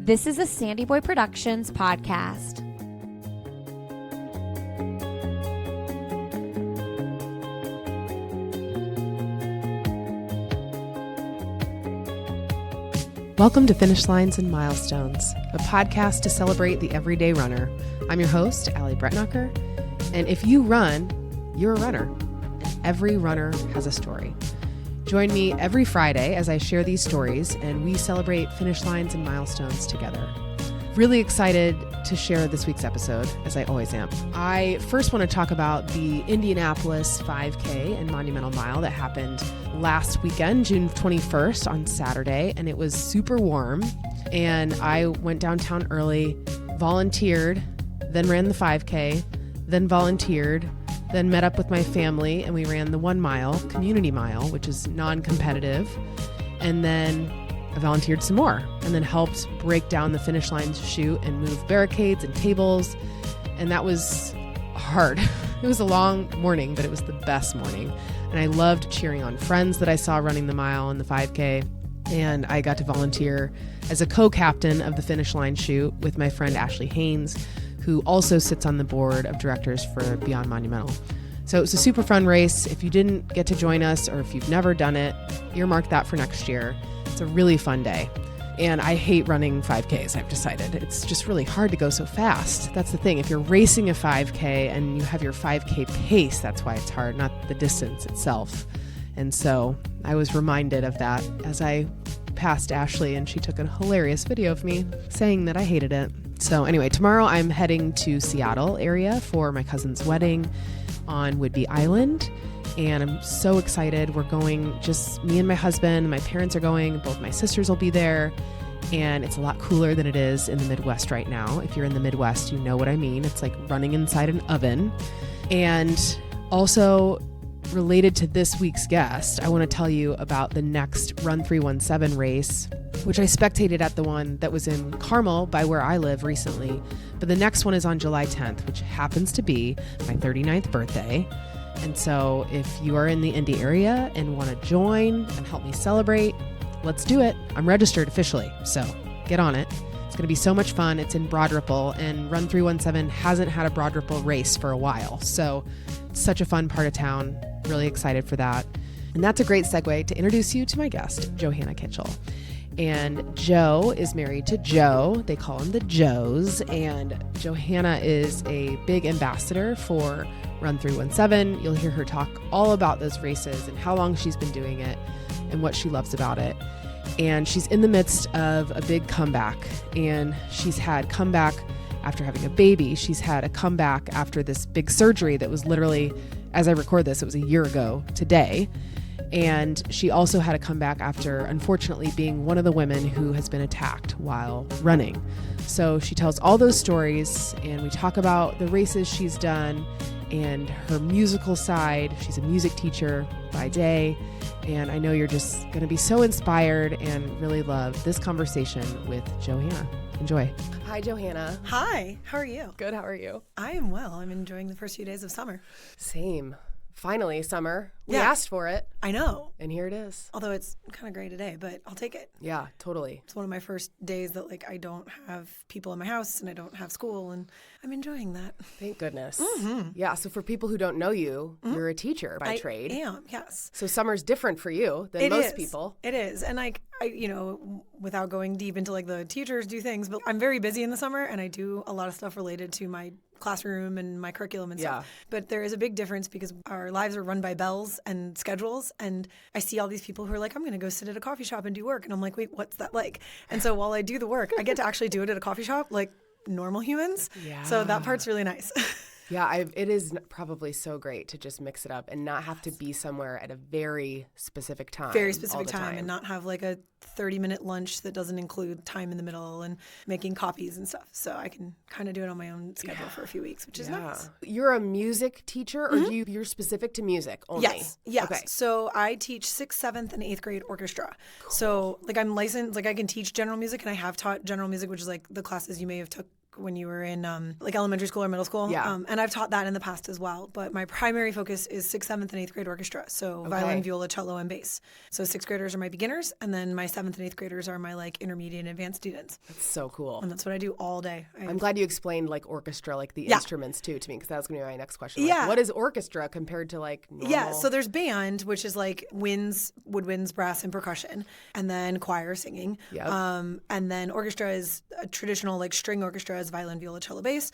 This is a Sandy Boy Productions podcast. Welcome to Finish Lines and Milestones, a podcast to celebrate the everyday runner. I'm your host, Allie Bretnacher, and if you run, you're a runner, and every runner has a story. Join me every Friday as I share these stories and we celebrate finish lines and milestones together. Really excited to share this week's episode, as I always am. I first want to talk about the Indianapolis 5K and Monumental Mile that happened last weekend, June 21st on Saturday, and it was super warm. And I went downtown early, volunteered, then ran the 5K, then volunteered, then met up with my family and we ran the 1 mile, community mile, which is non-competitive. And then I volunteered some more and then helped break down the finish line chute and move barricades and tables. And that was hard. It was a long morning, but it was the best morning. And I loved cheering on friends that I saw running the mile and the 5K. And I got to volunteer as a co-captain of the finish line chute with my friend Ashley Haynes, who also sits on the board of directors for Beyond Monumental. So it was a super fun race. If you didn't get to join us or if you've never done it, earmark that for next year. It's a really fun day. And I hate running 5Ks, I've decided. It's just really hard to go so fast. That's the thing. If you're racing a 5K and you have your 5K pace, that's why it's hard, not the distance itself. And so I was reminded of that as I passed Ashley and she took a hilarious video of me saying that I hated it. So anyway, tomorrow I'm heading to Seattle area for my cousin's wedding on Whidbey Island. And I'm so excited. We're going, just me and my husband. My parents are going. Both my sisters will be there. And it's a lot cooler than it is in the Midwest right now. If you're in the Midwest, you know what I mean. It's like running inside an oven. And also related to this week's guest, I want to tell you about the next Run 317 race, which I spectated at the one that was in Carmel by where I live recently. But the next one is on July 10th, which happens to be my 39th birthday. And so if you are in the Indy area and want to join and help me celebrate, let's do it. I'm registered officially, so get on it. It's going to be so much fun. It's in Broad Ripple, and Run 317 hasn't had a Broad Ripple race for a while. So it's such a fun part of town. Really excited for that. And that's a great segue to introduce you to my guest, Johanna Kitchell. And Joe is married to Joe. They call him the Joes. And Johanna is a big ambassador for Run 317. You'll hear her talk all about those races and how long she's been doing it and what she loves about it. And she's in the midst of a big comeback. And she's had comeback after having a baby. She's had a comeback after this big surgery that was literally, as I record this, it was a year ago today. And she also had a comeback after, unfortunately, being one of the women who has been attacked while running. So she tells all those stories, and we talk about the races she's done and her musical side. She's a music teacher by day, and I know you're just going to be so inspired and really love this conversation with Johanna. Enjoy. Hi, Johanna. Hi, how are you? Good, how are you? I am well. I'm enjoying the first few days of summer. Same. Finally, summer. We Yeah. asked for it. I know. And here it is. Although it's kind of gray today, but I'll take it. Yeah, totally. It's one of my first days that I don't have people in my house and I don't have school, and I'm enjoying that. Thank goodness. Mm-hmm. Yeah, so for people who don't know you, you're a teacher by trade. I am, yes. So summer's different for you than most people. It is. And I, without going deep into the teachers do things, but I'm very busy in the summer and I do a lot of stuff related to my classroom and my curriculum and stuff. But there is a big difference because our lives are run by bells and schedules. And I see all these people who are like, I'm going to go sit at a coffee shop and do work. And I'm like, wait, what's that like? And so while I do the work, I get to actually do it at a coffee shop like normal humans. Yeah. So that part's really nice. Yeah, it is probably so great to just mix it up and not have to be somewhere at a very specific time. Very specific time and not have a 30-minute lunch that doesn't include time in the middle and making copies and stuff. So I can kind of do it on my own schedule for a few weeks, which is nice. You're a music teacher or you're specific to music only? Yes. Okay. So I teach 6th, 7th, and 8th grade orchestra. Cool. So I'm licensed, I can teach general music and I have taught general music, which is the classes you may have took when you were in like elementary school or middle school. Yeah. And I've taught that in the past as well. But my primary focus is 6th, 7th, and 8th grade orchestra. So violin, viola, cello, and bass. So 6th graders are my beginners, and then my 7th and 8th graders are my like intermediate and advanced students. That's so cool. And that's what I do all day. I'm glad you explained like orchestra, like the instruments too, to me, because that was going to be my next question. Like, what is orchestra compared to like normal? Yeah, so there's band, which is like winds, woodwinds, brass, and percussion, and then choir singing. Yep. And then orchestra is a traditional like string orchestra is violin, viola, cello, bass.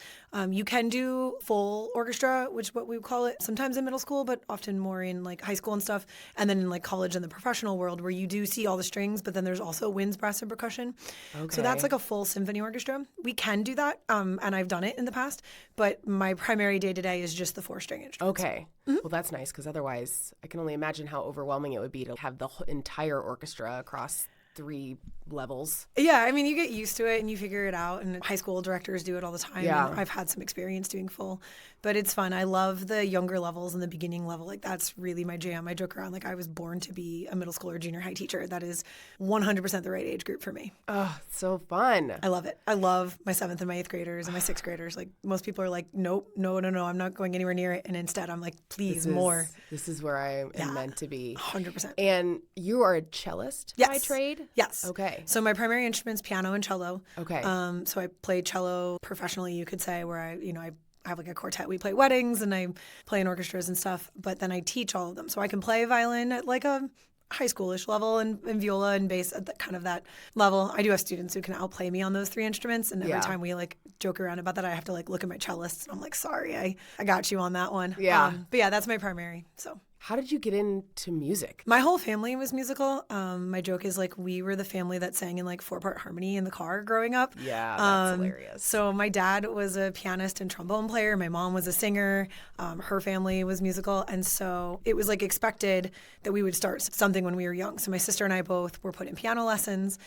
You can do full orchestra, which is what we call it sometimes in middle school, but often more in like high school and stuff. And then in like college and the professional world where you do see all the strings, but then there's also winds, brass, and percussion. Okay. So that's like a full symphony orchestra. We can do that, and I've done it in the past, but my primary day-to-day is just the 4-string instruments. Okay. Mm-hmm. Well, that's nice, because otherwise I can only imagine how overwhelming it would be to have the entire orchestra across 3 levels. Yeah, I mean, you get used to it and you figure it out, and high school directors do it all the time. Yeah. And I've had some experience doing full, but it's fun. I love the younger levels and the beginning level. Like, that's really my jam. I joke around like I was born to be a middle school or junior high teacher. That is 100% the right age group for me. Oh, so fun. I love it. I love my 7th and my 8th graders and my 6th graders. Like, most people are like, nope, no, I'm not going anywhere near it. And instead I'm like, please, more. This is where I am meant to be. 100%. And you are a cellist by trade? Yes. Okay. So my primary instruments, piano and cello. Okay. So I play cello professionally, you could say, where I have like a quartet. We play weddings and I play in orchestras and stuff, but then I teach all of them. So I can play violin at like a high schoolish level and viola and bass at kind of that level. I do have students who can outplay me on those 3 instruments, and every time we like joke around about that, I have to like look at my cellists and I'm like, sorry, I got you on that one. Yeah. But yeah, that's my primary. So. How did you get into music? My whole family was musical. My joke is like we were the family that sang in like 4-part harmony in the car growing up. Yeah, that's hilarious. So my dad was a pianist and trombone player. My mom was a singer. Her family was musical. And so it was like expected that we would start something when we were young. So my sister and I both were put in piano lessons.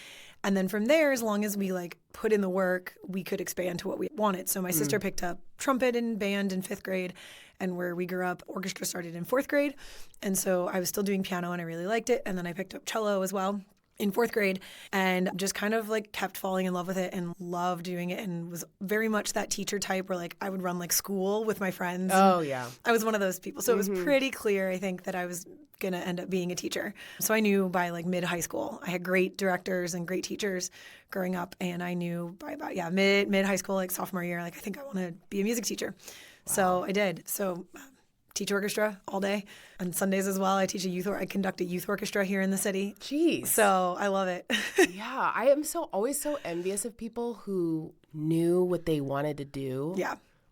And then from there, as long as we like put in the work, we could expand to what we wanted. So my sister picked up trumpet and band in 5th grade. And where we grew up, orchestra started in 4th grade. And so I was still doing piano and I really liked it. And then I picked up cello as well in 4th grade and just kind of like kept falling in love with it and loved doing it, and was very much that teacher type where like I would run like school with my friends. Oh, yeah. I was one of those people. So it was pretty clear, I think, that I was going to end up being a teacher. So I knew by like mid-high school, I had great directors and great teachers growing up. And I knew by about, mid-high school, like sophomore year, like I think I want to be a music teacher. Wow. So I did. So teach orchestra all day. On Sundays as well, I conduct a youth orchestra here in the city. Jeez. So I love it. Yeah, I am always so envious of people who knew what they wanted to do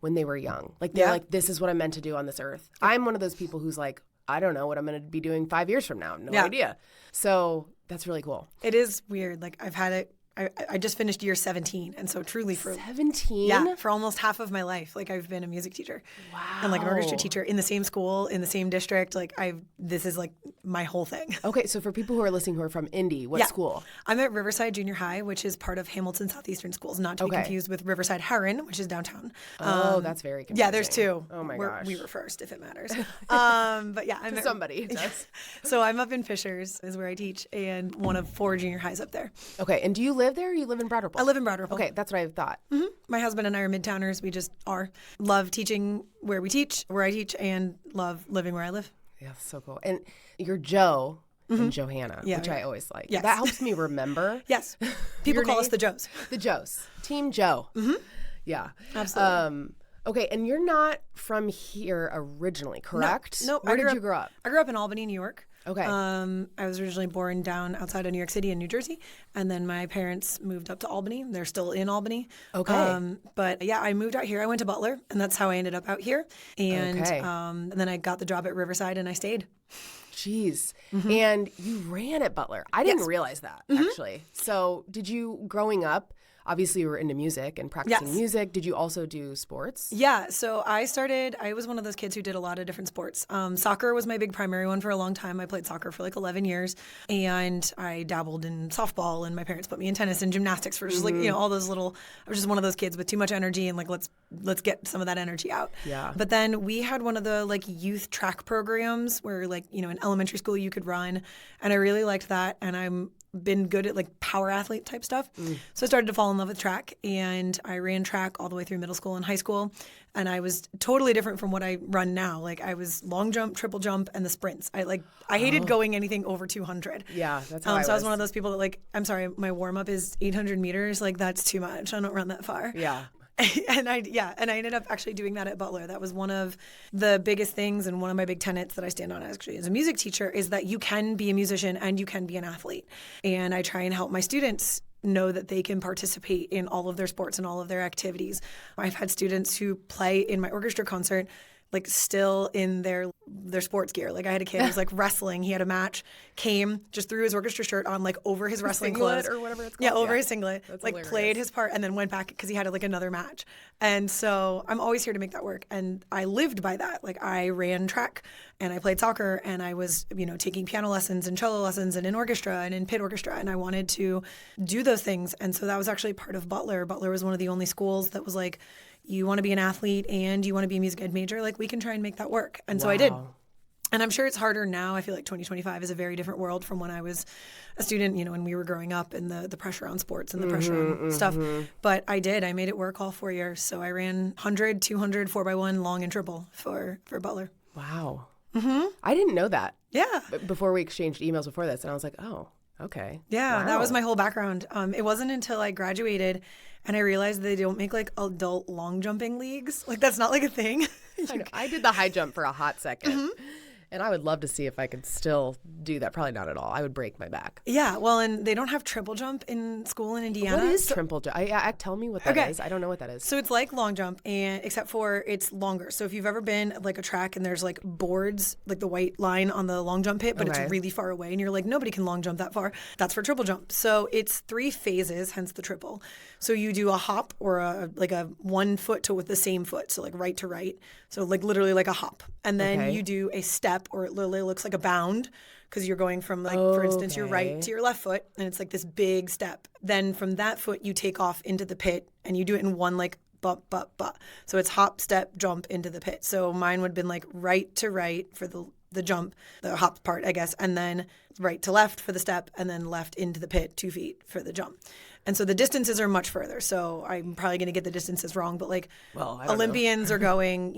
when they were young. Like they're like, this is what I'm meant to do on this earth. I'm one of those people who's like, I don't know what I'm going to be doing 5 years from now. No idea. So that's really cool. It is weird. Like I've had it. I just finished year 17, and so truly for 17, for almost half of my life, like I've been a music teacher, wow, and like an orchestra teacher in the same school in the same district. Like this is like my whole thing. Okay, so for people who are listening who are from Indy, what school? I'm at Riverside Junior High, which is part of Hamilton Southeastern Schools, not to be confused with Riverside Heron, which is downtown. Oh, that's very confusing. Yeah, there's 2. Oh my gosh, we were first if it matters. But yeah, I'm somebody does. So I'm up in Fishers is where I teach, and one of 4 junior highs up there. Okay, and do you live there? Or you live in Broad Ripple? I live in Broad Ripple. Okay, that's what I thought. Mm-hmm. My husband and I are Midtowners. We just are. Love teaching where I teach, and love living where I live. Yeah, that's so cool. And you're Joe and Johanna, which I always like. Yes. That helps me remember. Yes. People call us the Joes. The Joes. Team Joe. Mm-hmm. Yeah. Absolutely. Okay, and you're not from here originally, correct? No. Where did you grow up? I grew up in Albany, New York. Okay. I was originally born down outside of New York City in New Jersey, and then my parents moved up to Albany. They're still in Albany. Okay. But yeah, I moved out here. I went to Butler, and that's how I ended up out here. And, and then I got the job at Riverside, and I stayed. Jeez. Mm-hmm. And you ran at Butler. I didn't realize that, actually. So did you, growing up, obviously you were into music and practicing music. Did you also do sports? Yeah. So I was one of those kids who did a lot of different sports. Soccer was my big primary one for a long time. I played soccer for like 11 years. And I dabbled in softball, and my parents put me in tennis and gymnastics for just like, all those little, I was just one of those kids with too much energy and like, let's get some of that energy out. Yeah. But then we had one of the like youth track programs where like, in elementary school you could run. And I really liked that. And I'm been good at like power athlete type stuff. So I started to fall in love with track, and I ran track all the way through middle school and high school. And I was totally different from what I run now. Like I was long jump, triple jump, and the sprints. I hated going anything over 200. Yeah, that's how so I was one of those people that like, I'm sorry, my warm up is 800 meters. Like that's too much. I don't run that far. Yeah. And I ended up actually doing that at Butler. That was one of the biggest things, and one of my big tenets that I stand on actually as a music teacher is that you can be a musician and you can be an athlete. And I try and help my students know that they can participate in all of their sports and all of their activities. I've had students who play in my orchestra concert like still in their sports gear. Like I had a kid who was like wrestling. He had a match, came, just threw his orchestra shirt on like over his wrestling clothes. Or whatever it's called. Yeah, over his singlet. That's like hilarious. Played his part and then went back because he had like another match. And so I'm always here to make that work. And I lived by that. Like I ran track and I played soccer and I was, taking piano lessons and cello lessons and in orchestra and in pit orchestra. And I wanted to do those things. And so that was actually part of Butler. Butler was one of the only schools that was like, you want to be an athlete and you want to be a music ed major, like we can try and make that work. And so I did. And I'm sure it's harder now. I feel like 2025 is a very different world from when I was a student, when we were growing up and the pressure on sports and the pressure on stuff. But I did. I made it work all 4 years. So I ran 100, 200, 4x1, long and triple for Butler. Wow. I didn't know that. Yeah. Before we exchanged emails before this, and I was like, oh, okay. Yeah, wow. That was my whole background. It wasn't until I graduated and I realized they don't make like adult long jumping leagues. Like that's not like a thing. I know. I did the high jump for a hot second. And I would love to see if I could still do that. Probably not at all. I would break my back. Yeah, well, and they don't have triple jump in school in Indiana. What is triple jump? Tell me what that is. I don't know what that is. So it's like long jump, and except for it's longer. So if you've ever been at like a track and there's like boards, like the white line on the long jump pit, but it's really far away, and you're like, nobody can long jump that far. That's for triple jump. So it's 3 phases, hence the triple. So you do a hop or a 1 foot to with the same foot, so like right to right. So like literally like a hop. And then you do a step, or it literally looks like a bound, because you're going from like, for instance, your right to your left foot, and it's like this big step. Then from that foot, you take off into the pit, and you do it in one like bump. So it's hop, step, jump into the pit. So mine would have been like right to right for the jump, the hop part, I guess, and then right to left for the step, and then left into the pit, 2 feet for the jump. And so the distances are much further. So I'm probably going to get the distances wrong, but like Olympians are going,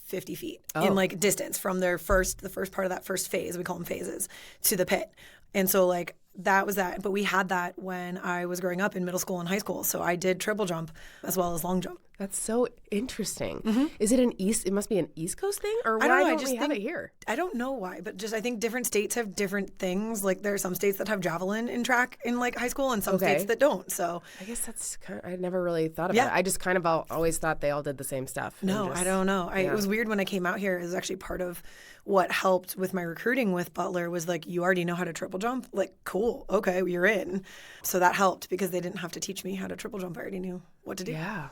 50 feet in like distance from the first part of that first phase, we call them phases, to the pit. And so like that was that. But we had that when I was growing up in middle school and high school. So I did triple jump as well as long jump. That's so interesting. Is it it must be an East Coast thing? Or why don't we have it here? I don't know why, but just I think different states have different things. Like there are some states that have javelin in track in like high school and some states that don't. So I guess that's kind of, I never really thought about it. I just kind of always thought they all did the same stuff. No, I don't know. It was weird when I came out here. It was actually part of what helped with my recruiting with Butler was like, you already know how to triple jump? Like, cool. Okay, you're in. So that helped because they didn't have to teach me how to triple jump. I already knew what to do. Yeah.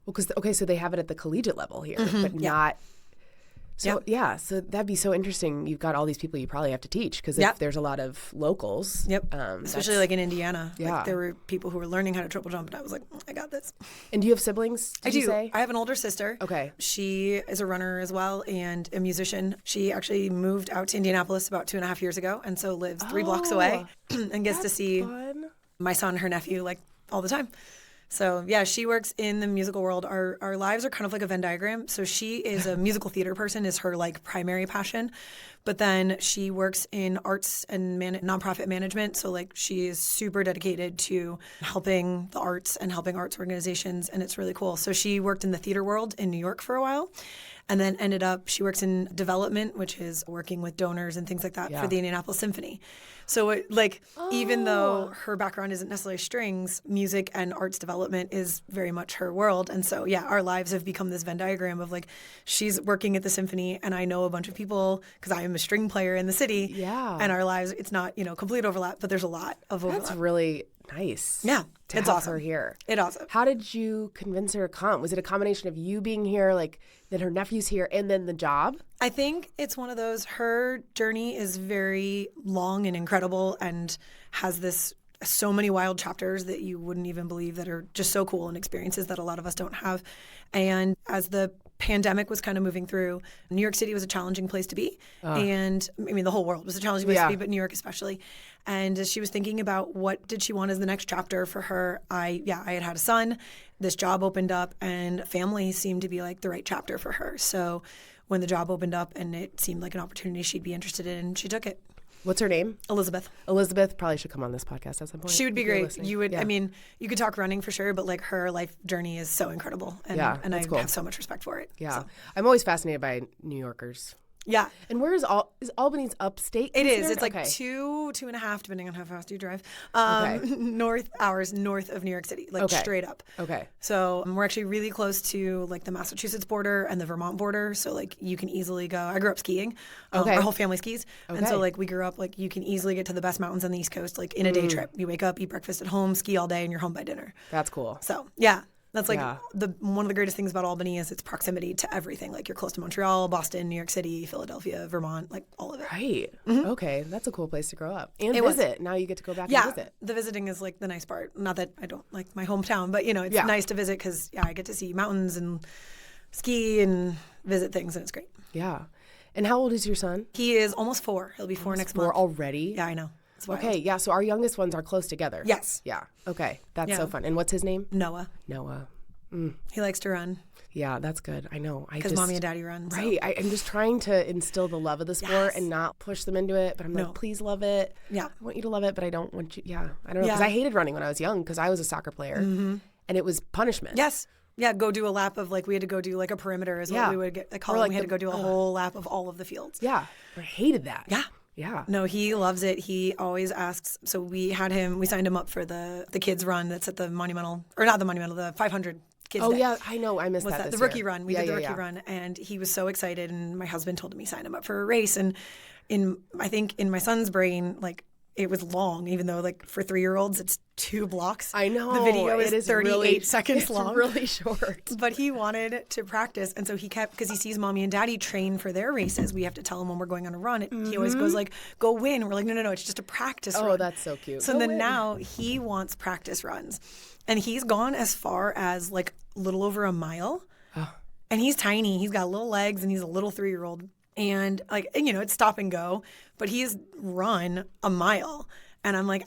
Well, so they have it at the collegiate level here, but not. So so that'd be so interesting. You've got all these people you probably have to teach because if there's a lot of locals. Especially like in Indiana. Yeah. Like there were people who were learning how to triple jump, and I was like, I got this. And do you have siblings? I do. Say? I have an older sister. Okay. She is a runner as well and a musician. She actually moved out to Indianapolis about 2.5 years ago, and so lives 3 blocks away and gets to see my son and her nephew like all the time. So, yeah, she works in the musical world. Our lives are kind of like a Venn diagram. So she is a musical theater person, is her like primary passion. But then she works in arts and nonprofit management. So like she is super dedicated to helping the arts and helping arts organizations. And it's really cool. So she worked in the theater world in New York for a while. And then she works in development, which is working with donors and things like that for the Indianapolis Symphony. So even though her background isn't necessarily strings, music and arts development is very much her world. And so, our lives have become this Venn diagram of like, she's working at the symphony and I know a bunch of people because I am a string player in the city. Yeah. And our lives, it's not, complete overlap, but there's a lot of overlap. That's really nice. Yeah. It's awesome. Her here. It's awesome. How did you convince her to come? Was it a combination of you being here, like then her nephew's here, and then the job? I think it's one of those. Her journey is very long and incredible, and has so many wild chapters that you wouldn't even believe that are just so cool, and experiences that a lot of us don't have. And as the pandemic was kind of moving through. New York City was a challenging place to be. And I mean, the whole world was a challenging place to be, but New York especially. And as she was thinking about what did she want as the next chapter for her, I had a son. This job opened up, and family seemed to be like the right chapter for her. So when the job opened up and it seemed like an opportunity she'd be interested in, she took it. What's her name? Elizabeth. Elizabeth probably should come on this podcast at some point. She would be great. You would. I mean, you could talk running for sure, but like her life journey is so incredible, and I have so much respect for it. Yeah, so. I'm always fascinated by New Yorkers. Yeah. And where is Albany's upstate? It is. It's like 2.5, depending on how fast you drive. Hours north of New York City, like straight up. Okay. So we're actually really close to like the Massachusetts border and the Vermont border. So like you can easily go. I grew up skiing. Our whole family skis. And so like we grew up like you can easily get to the best mountains on the East Coast like in a day trip. You wake up, eat breakfast at home, ski all day, and you're home by dinner. That's cool. So yeah. That's like one of the greatest things about Albany is its proximity to everything. Like you're close to Montreal, Boston, New York City, Philadelphia, Vermont, like all of it. Right. Mm-hmm. Okay. That's a cool place to grow up. And visit. Now you get to go back and visit. The visiting is like the nice part. Not that I don't like my hometown, but it's nice to visit because I get to see mountains and ski and visit things, and it's great. Yeah. And how old is your son? He is almost 4. He'll be 4 next month. 4 already? Yeah, I know. Okay, yeah, so our youngest ones are close together. Yes. Yeah, okay. That's so fun. And what's his name? Noah. He likes to run. Yeah, that's good. I know. Because mommy and daddy run. Right. So. I'm just trying to instill the love of the sport and not push them into it. But I'm like, please love it. Yeah. I want you to love it, but I don't want you. Yeah. I don't know. Because I hated running when I was young because I was a soccer player. Mm-hmm. And it was punishment. Yes. Yeah, go do a lap of we had to go do like a perimeter is what we would get. We had to go do a whole lap of all of the fields. Yeah. I hated that. Yeah. Yeah. No, he loves it. He always asks. So we signed him up for the kids run that's at the Monumental, or not the Monumental, the 500 kids. Oh, yeah. I know. I missed that this the rookie year. run. We did the rookie run, and he was so excited. And my husband told him he signed him up for a race. And I think in my son's brain, like, it was long, even though like for 3-year-olds, it's 2 blocks. I know. The video is 38 seconds long. It's really short. But he wanted to practice. And so he kept, because he sees mommy and daddy train for their races. We have to tell him when we're going on a run. He always goes like, go win. We're like, no, it's just a practice run. Oh, that's so cute. So then now he wants practice runs. And he's gone as far as like a little over a mile. Oh. And he's tiny. He's got little legs and he's a little 3-year-old. And it's stop and go, but he's run a mile. And I'm like,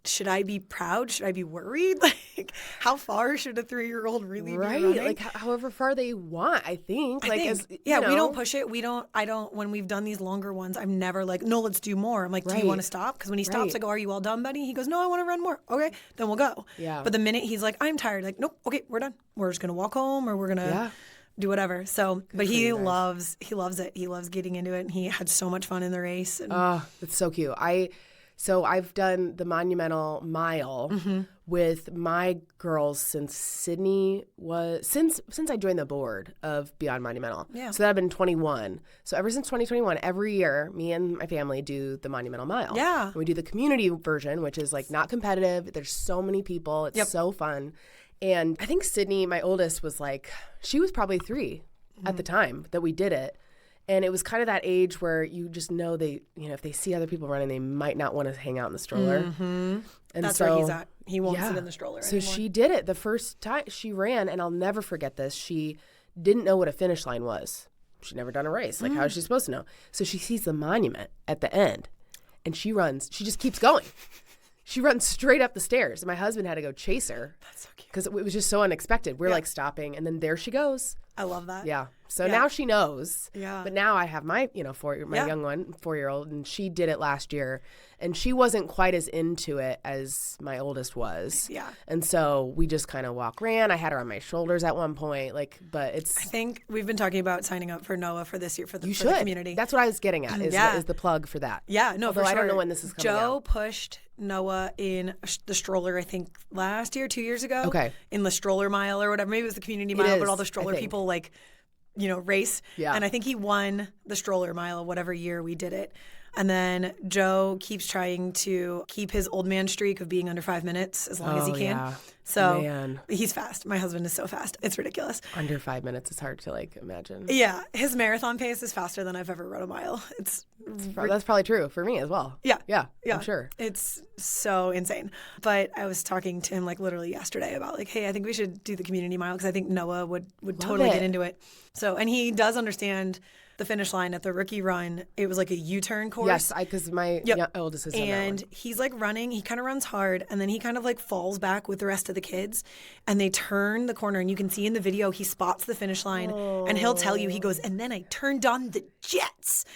should I be proud? Should I be worried? Like, how far should a 3-year-old really be running? Like, however far they want, I think. We don't push it. When we've done these longer ones, I'm never like, no, let's do more. I'm like, do you want to stop? Because when he stops, I go, are you all done, buddy? He goes, no, I want to run more. Okay, then we'll go. Yeah. But the minute he's like, I'm tired, like, nope, okay, we're done. We're just going to walk home or we're going to do whatever. So, but he loves it. He loves getting into it. And he had so much fun in the race. And it's so cute. So I've done the Monumental Mile with my girls since Sydney since I joined the board of Beyond Monumental. Yeah. So that I've been 21. So ever since 2021, every year, me and my family do the Monumental Mile. Yeah. And we do the community version, which is like not competitive. There's so many people. It's so fun. And I think Sydney, my oldest, was like, she was probably 3 at the time that we did it. And it was kind of that age where you just know if they see other people running, they might not want to hang out in the stroller. Mm-hmm. And that's where he's at. He won't sit in the stroller anymore. So she did it the first time she ran, and I'll never forget this. She didn't know what a finish line was. She'd never done a race. Like, how is she supposed to know? So she sees the monument at the end, and she runs. She just keeps going. She runs straight up the stairs. And my husband had to go chase her. That's so cute. Because it was just so unexpected. We're like stopping, and then there she goes. I love that. Yeah. So now she knows. Yeah. But now I have my, young one, 4-year-old, and she did it last year. And she wasn't quite as into it as my oldest was. Yeah. And so we just kind of ran. I had her on my shoulders at one point. But it's. I think we've been talking about signing up for Noah for this year for the community. That's what I was getting at is the plug for that. Yeah. No, although for sure. I don't know when this is coming out. Joe pushed Noah in the stroller, I think, last year, 2 years ago. Okay. In the stroller mile or whatever. Maybe it was the community mile, but all the stroller people race. Yeah. And I think he won the stroller mile whatever year we did it. And then Joe keeps trying to keep his old man streak of being under 5 minutes as long as he can. Yeah. So Man. He's fast. My husband is so fast. It's ridiculous. Under 5 minutes is hard to imagine. Yeah. His marathon pace is faster than I've ever run a mile. That's probably true for me as well. Yeah. Yeah. Yeah. I'm sure. It's so insane. But I was talking to him literally yesterday about hey, I think we should do the community mile because I think Noah would totally get into it. So, and he does understand the finish line at the rookie run. It was a U-turn course. Yes, because my oldest has done that one. And he's running. He kind of runs hard, and then he kind of falls back with the rest of the kids, and they turn the corner, and you can see in the video he spots the finish line, and he'll tell you, he goes, and then I turned on the jets.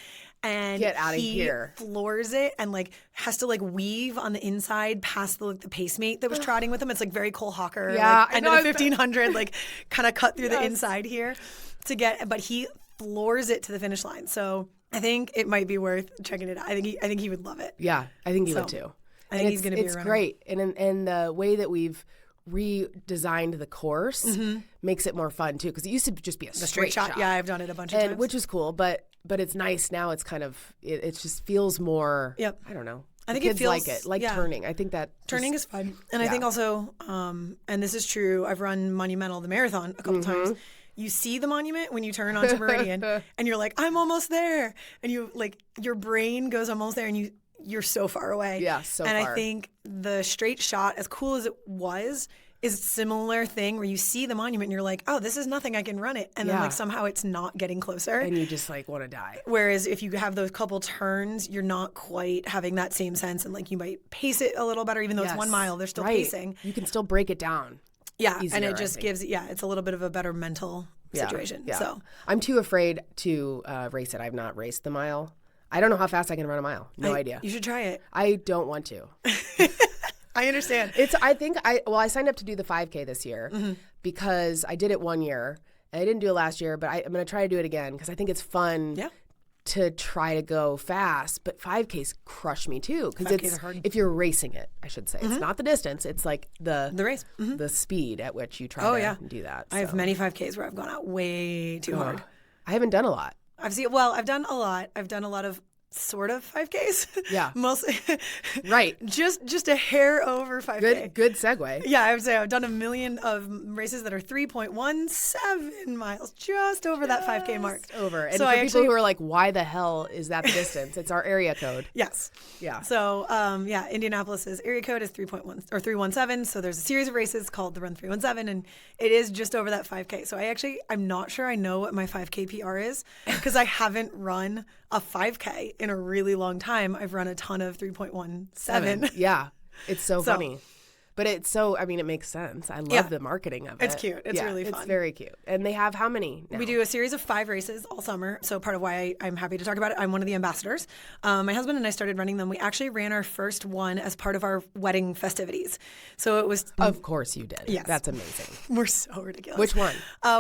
And get out of here. Floors it and has to weave on the inside past the pacemate that was trotting with him. It's very Cole Hawker. Yeah, end of the 1500, kind of cut through the inside here to get. But he floors it to the finish line. So I think it might be worth checking it out. I think he would love it. Yeah, I think he would too. I think he's going to be a runner. It's great, and the way that we've redesigned the course makes it more fun too, because it used to just be a straight shot. Yeah, I've done it a bunch of times, which is cool. But it's nice now. It's kind of it just feels more. Yep. I don't know. I think kids it feels like it, turning. I think that turning is fun, and I think also, and this is true. I've run Monumental, the marathon, a couple times. You see the monument when you turn onto Meridian, and you're I'm almost there, and you your brain goes almost there, and you're so far away. Yeah, so and far. I think the straight shot, as cool as it was, is a similar thing where you see the monument and you're oh, this is nothing, I can run it. And then somehow it's not getting closer. And you just want to die. Whereas if you have those couple turns, you're not quite having that same sense. And you might pace it a little better, even though it's 1 mile, they're still pacing. You can still break it down. Yeah. Easier, and it just gives, it's a little bit of a better mental situation. Yeah. So I'm too afraid to race it. I've not raced the mile. I don't know how fast I can run a mile. No idea. You should try it. I don't want to. I understand. I signed up to do the 5K this year because I did it 1 year and I didn't do it last year, but I'm going to try to do it again because I think it's fun to try to go fast. But 5Ks crush me too because it's hard. If you're racing it, I should say. It's not the distance. It's the race. The speed at which you try to do that. So. I have many 5Ks where I've gone out way too hard. I haven't done a lot. I've done a lot. I've done a lot of sort of 5Ks. Yeah. Mostly. Right. Just a hair over 5K. Good segue. Yeah, I would say I've done a million of races that are 3.17 miles, just over that 5K mark. Over. And so for people who are why the hell is that the distance? It's our area code. Yes. Yeah. So, Indianapolis's area code is 3.1 or 317. So there's a series of races called the Run 317, and it is just over that 5K. So I'm not sure I know what my 5K PR is because I haven't run a 5K in a really long time. I've run a ton of 3.17. Yeah. It's so funny. But it's so, it makes sense. I love the marketing of it. It's cute. It's really fun. It's very cute. And they have how many now? We do a series of 5 races all summer. So part of why I'm happy to talk about it, I'm one of the ambassadors. My husband and I started running them. We actually ran our first one as part of our wedding festivities. So it was... Of course you did. Yes. That's amazing. We're so ridiculous. Which one?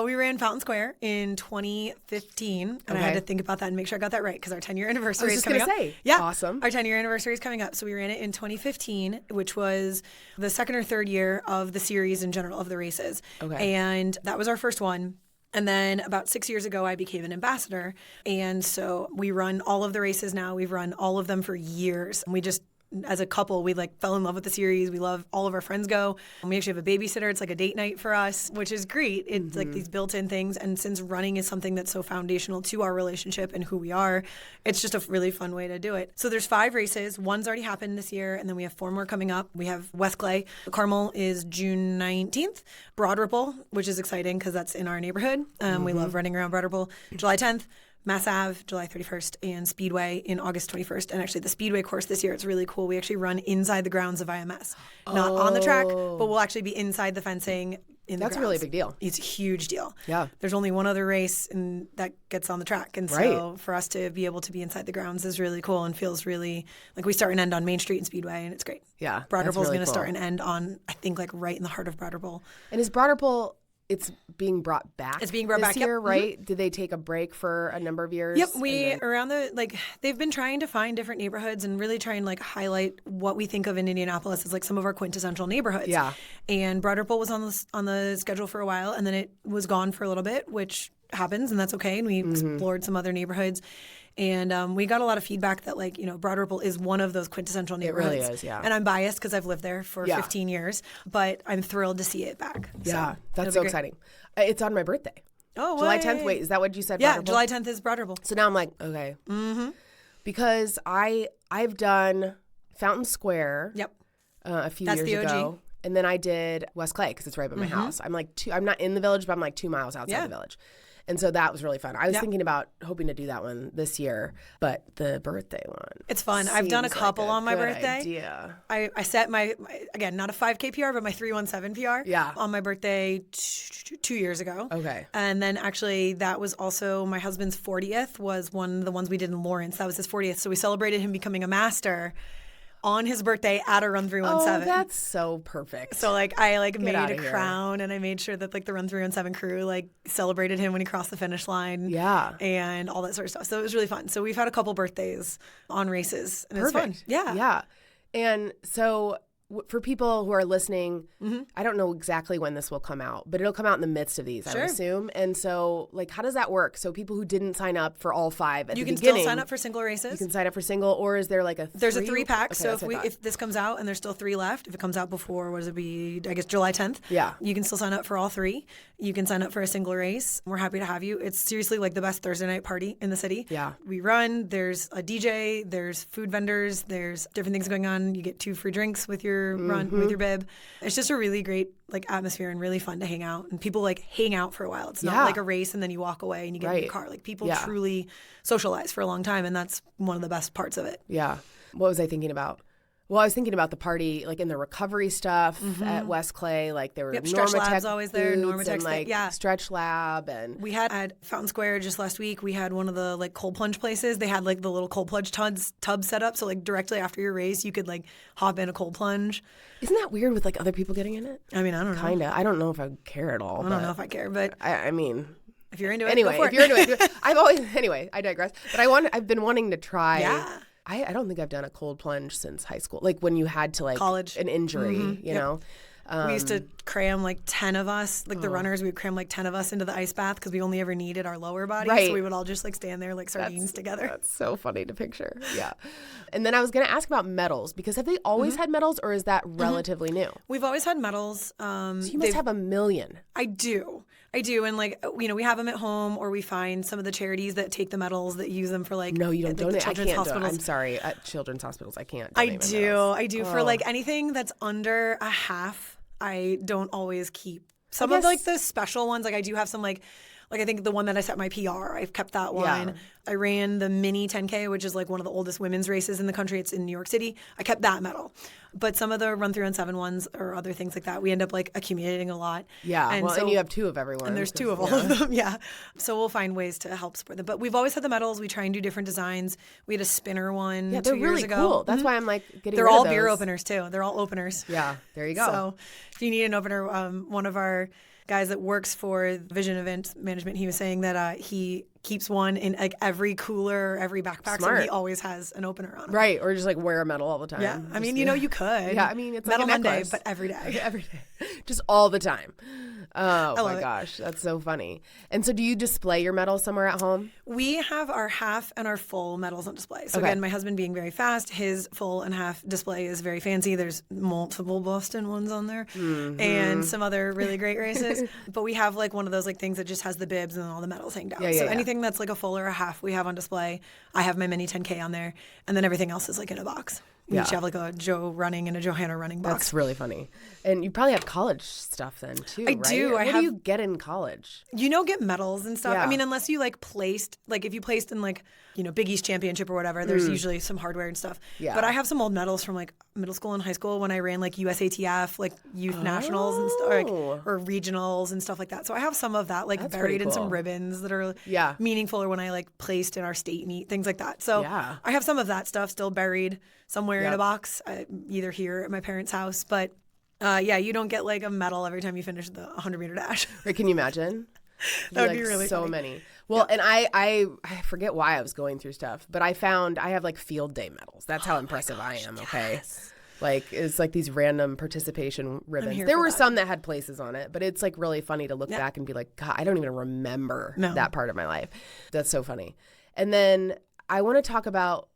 We ran Fountain Square in 2015. And I had to think about that and make sure I got that right because our 10-year anniversary is coming up. Yeah. Awesome. Our 10-year anniversary is coming up. So we ran it in 2015, which was the second or third year of the series in general, of the races. Okay. And that was our first one. And then about 6 years ago, I became an ambassador. And so we run all of the races now. We've run all of them for years. And we just, as a couple, we fell in love with the series. We love all of our friends go. And we actually have a babysitter. It's a date night for us, which is great. It's these built-in things. And since running is something that's so foundational to our relationship and who we are, it's just a really fun way to do it. So there's 5 races. One's already happened this year, and then we have 4 more coming up. We have West Clay. Carmel is June 19th. Broad Ripple, which is exciting because that's in our neighborhood. We love running around Broad Ripple. July 10th. Mass Ave, July 31st, and Speedway in August 21st. And actually, the Speedway course this year, it's really cool. We actually run inside the grounds of IMS. Not on the track, but we'll actually be inside the fencing in the grounds. That's a really big deal. It's a huge deal. Yeah. There's only one other race that gets on the track. And so for us to be able to be inside the grounds is really cool and feels really like we start and end on Main Street and Speedway, and it's great. Yeah. Broad Ripple is going to start and end on, I think, right in the heart of Broad Ripple. And is Broad Ripple... It's being brought back. It's being brought this back year, yep. right? Did they take a break for a number of years? Yep. They've been trying to find different neighborhoods and really try and highlight what we think of in Indianapolis as some of our quintessential neighborhoods. Yeah. And Broad Ripple was on the schedule for a while, and then it was gone for a little bit, which happens, and that's okay. And we explored some other neighborhoods. And we got a lot of feedback that, like, you know, Broad Ripple is one of those quintessential neighborhoods. It really is, yeah. And I'm biased because I've lived there for 15 years, but I'm thrilled to see it back. Yeah, so that's so exciting. It's on my birthday. Oh, July 10th. Wait, is that what you said? Yeah, July 10th is Broad Ripple. So now I'm like, okay. Because I've done Fountain Square. Yep. A few That's years the OG. ago. And then I did West Clay because it's right by my house. I'm not in the village, but I'm like 2 miles outside the village. And so that was really fun. I was thinking about hoping to do that one this year, but the birthday one. It's fun. I've done a couple on my birthday. Idea. I set my, again, not a 5K PR, but my 317 PR on my birthday 2 years ago. Okay. And then actually that was also my husband's 40th was one of the ones we did in Lawrence. That was his 40th. So we celebrated him becoming a master on his birthday at a Run 317. Oh, that's so perfect. So like I like made a here. crown and I made sure that like the Run 317 crew like celebrated him when he crossed the finish line. Yeah. And all that sort of stuff. So it was really fun. So we've had a couple birthdays on races and perfect. it's fun. Yeah. Yeah. And so for people who are listening, I don't know exactly when this will come out, but it'll come out in the midst of these, I would assume. And so, like, how does that work? So people who didn't sign up for all 5 at the beginning. You can still sign up for single races. You can sign up for single, or is there like a There's a 3-pack. Okay, so if this comes out and there's still 3 left, if it comes out before, what does it be, I guess July 10th? Yeah. You can still sign up for all 3. You can sign up for a single race. We're happy to have you. It's seriously like the best Thursday night party in the city. Yeah. We run. There's a DJ. There's food vendors. There's different things going on. You get 2 free drinks with your run, with your bib. It's just a really great like atmosphere and really fun to hang out. And people like hang out for a while. It's not like a race and then you walk away and you get in your car. Like people truly socialize for a long time, and that's one of the best parts of it. Yeah. What was I thinking about? Well, I was thinking about the party, like in the recovery stuff at West Clay. Like there were Stretch Lab's always there, Normatech, and like Stretch Lab, and we had at Fountain Square just last week. We had one of the like cold plunge places. They had like the little cold plunge tub set up, so like directly after your race, you could like hop in a cold plunge. Isn't that weird with like other people getting in it? I mean, I don't know. Kinda. I don't know if I care at all. I don't know if I care, but I mean. If you're into it, anyway, go for if you're into it, I digress. But I've been wanting to try. Yeah. I don't think I've done a cold plunge since high school. Like when you had to like college, an injury, you know. We used to cram like 10 of us, like the runners, we would cram like 10 of us into the ice bath because we only ever needed our lower body. Right. So we would all just like stand there like sardines together. That's so funny to picture. Yeah. And then I was going to ask about medals, because have they always had medals, or is that relatively new? We've always had medals. So you must have a million. I do. And like, you know, we have them at home, or we find some of the charities that take the medals that use them for like. No, you don't donate. Children's hospitals. I'm sorry. At children's hospitals, I can't donate my medals. I do. For like anything that's under a half, I don't always keep. Some of like the special ones, like I do have some like I think the one that I set my PR, I've kept that one. Yeah. I ran the Mini 10K, which is like one of the oldest women's races in the country. It's in New York City. I kept that medal. But some of the Run 317 ones or other things like that, we end up like accumulating a lot. Yeah, and you have 2 of everyone. And there's 2 of all of them, yeah. So we'll find ways to help support them. But we've always had the medals. We try and do different designs. We had a spinner one 2 years ago. They're really cool. That's why I'm like getting They're rid all of those. beer openers too. They're all openers. Yeah, there you go. So if you need an opener, one of our guys that works for Vision Event Management, he was saying that he keeps one in like every cooler, every backpack. Smart. So he always has an opener on him. Right, or just like wear a medal all the time. Yeah, I mean, you know, you could. Yeah, I mean, it's Medal like a Monday, necklace. but every day. Every day. Just all the time. Oh my it. gosh, that's so funny. And so do you display your medals somewhere at home? We have our half and our full medals on display. So again, my husband being very fast, his full and half display is very fancy. There's multiple Boston ones on there and some other really great races. But we have like one of those like things that just has the bibs and all the medals hanged out. So anything that's like a full or a half we have on display. I have my Mini 10K on there, and then everything else is like in a box. We each have like a Joe running and a Johanna running box. That's really funny. And you probably have college stuff then too, right? I do. What do you get in college? You know, get medals and stuff. Yeah. I mean, unless you like placed, like if you placed in like, you know, Big East Championship or whatever, there's usually some hardware and stuff. Yeah. But I have some old medals from like middle school and high school when I ran like USATF, like youth nationals and stuff, or regionals and stuff like that. So I have some of that like buried in some ribbons that are meaningful, or when I like placed in our state meet, things like that. So I have some of that stuff still buried somewhere in a box, either here at my parents' house. But you don't get like a medal every time you finish the 100-meter dash. Right, can you imagine? That would be really so funny. many. Well, and I forget why I was going through stuff, but I found I have like field day medals. That's how impressive I am. Okay. Yes. Like it's like these random participation ribbons. There were some that had places on it, but it's like really funny to look back and be like, God, I don't even remember that part of my life. That's so funny. And then I want to talk about.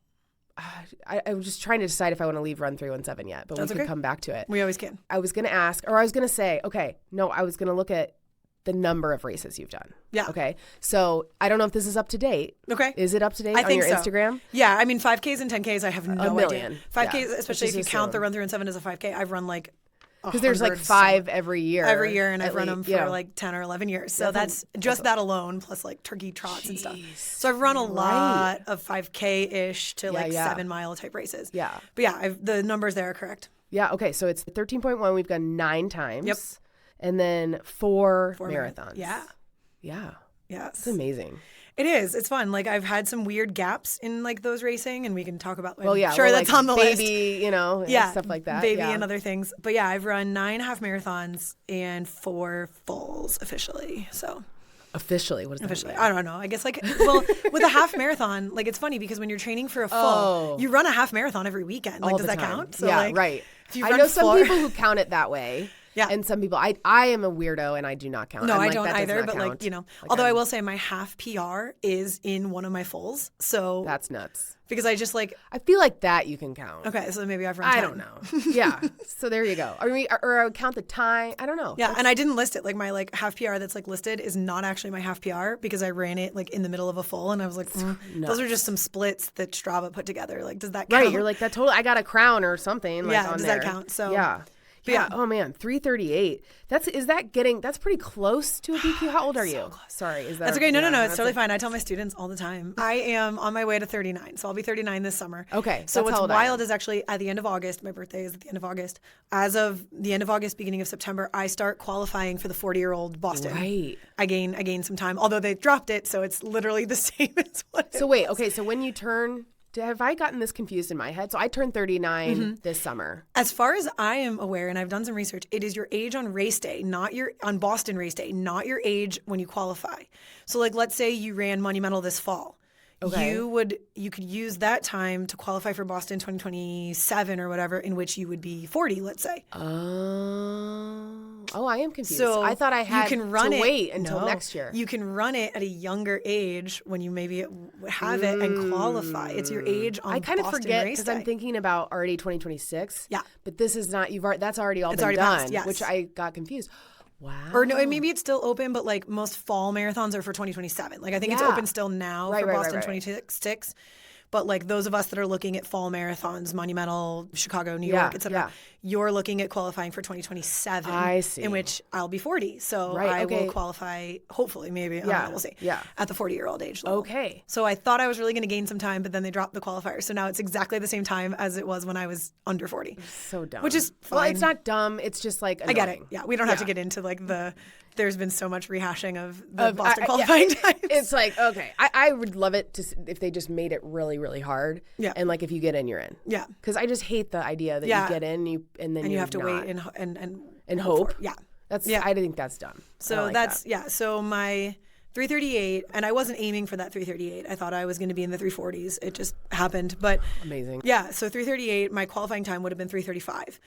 I was just trying to decide if I want to leave Run 317 yet, but That's we can okay. come back to it. We always can. I was going to ask, or I was going to say, okay, no, I was going to look at the number of races you've done. Yeah. Okay. So I don't know if this is up to date. Okay. Is it up to date I on think your so. Instagram? Yeah. I mean, 5Ks and 10Ks, I have no million. idea. 5Ks, Yeah. especially if you Let's just count the assume. Run 317 as a 5K, I've run like Because there's like 100 5 every year. and I've run them least, for like 10 or 11 years. So That's that's just that alone, plus like turkey trots and stuff. So I've run a lot of 5K-ish to like 7 mile type races. Yeah. But yeah, the numbers there are correct. Yeah. Okay. So it's 13.1. We've gone 9 times. Yep. And then 4 4 marathons. Yeah. Yeah. Yes. It's amazing. It is. It's fun. Like I've had some weird gaps in like those racing, and we can talk about. Well, yeah. Sure, well, that's like on the baby, list. you know, Yeah, stuff like that. Baby yeah. and other things. But yeah, I've run 9 half marathons and 4 fulls officially. So Officially, what is that? officially, mean? I don't know. I guess like well, with a half marathon, like it's funny because when you're training for a full, you run a half marathon every weekend. Like All does the that time. count? So, yeah, like, right. If you I run know some 4 people who count it that way. Yeah. And some people, I am a weirdo and I do not count. No, I'm I like, don't that does either. not But count. like, you know, Like, although I will say my half PR is in one of my fulls. So That's nuts. because I just like, I feel like that you can count. okay, so maybe I've run 10. I don't know. Yeah. So there you go. Or I would count the time. I don't know. Yeah, and I didn't list it. Like my like half PR that's like listed is not actually my half PR because I ran it like in the middle of a full, and I was like, those are just some splits that Strava put together. Like, does that count? Right. You're like, that totally, I got a crown or something. Like, Yeah, on does there. that count? So yeah. Yeah. Oh man, 338. That's pretty close to a BQ. How old are you? Sorry, is that? That's okay. No, yeah, it's totally fine. I tell my students all the time. I am on my way to 39, so I'll be 39 this summer. Okay, So that's what's how old I am. wild is actually at the end of August. My birthday is at the end of August. As of the end of August, beginning of September, I start qualifying for the 40-year-old Boston. Right. I gain some time, although they dropped it, so it's literally the same as what. So wait, okay. So when you turn, have I gotten this confused in my head? So I turned 39 Mm-hmm. this summer. As far as I am aware, and I've done some research, it is your age on race day, on Boston race day, not your age when you qualify. So like, let's say you ran Monumental this fall. Okay. You could use that time to qualify for Boston 2027 or whatever, in which you would be 40, let's say. Oh, I am confused. So I thought I had you can run to it, wait until no, next year. You can run it at a younger age when you maybe have it and qualify. It's your age on I kind of Boston forget race because day. I'm thinking about already 2026. Yeah. But this is not. That's already all It's been already done. passed, yes. Which I got confused. Wow. Or no, maybe it's still open, but like most fall marathons are for 2027. Like I think it's Yeah. open still now Right, for right, Boston right, right. 2026. But like those of us that are looking at fall marathons, Monumental, Chicago, New Yeah, York, et cetera, yeah. you're looking at qualifying for 2027. I see. In which I'll be 40. So Right, I okay. will qualify, hopefully, maybe. I don't Yeah, know, we'll see. yeah. At the 40-year-old age level. Okay. So I thought I was really going to gain some time, but then they dropped the qualifier. So now it's exactly the same time as it was when I was under 40. So dumb. Which is Well, fine. it's not dumb. It's just like annoying. I get it. Yeah, we don't have to Yeah. get into like there's been so much rehashing of the Boston yeah, qualifying times. It's like, okay, I would love it if they just made it really, really hard. Yeah. And like if you get in, you're in. Yeah. Because I just hate the idea that Yeah. you get in and then And you you're have to not. wait and hope. for it. Yeah. That's Yeah. I think that's dumb. I So don't like that's that. So my 338, and I wasn't aiming for that 338. I thought I was going to be in the 340s. It just happened, but Amazing. yeah. So 338, my qualifying time would have been 335.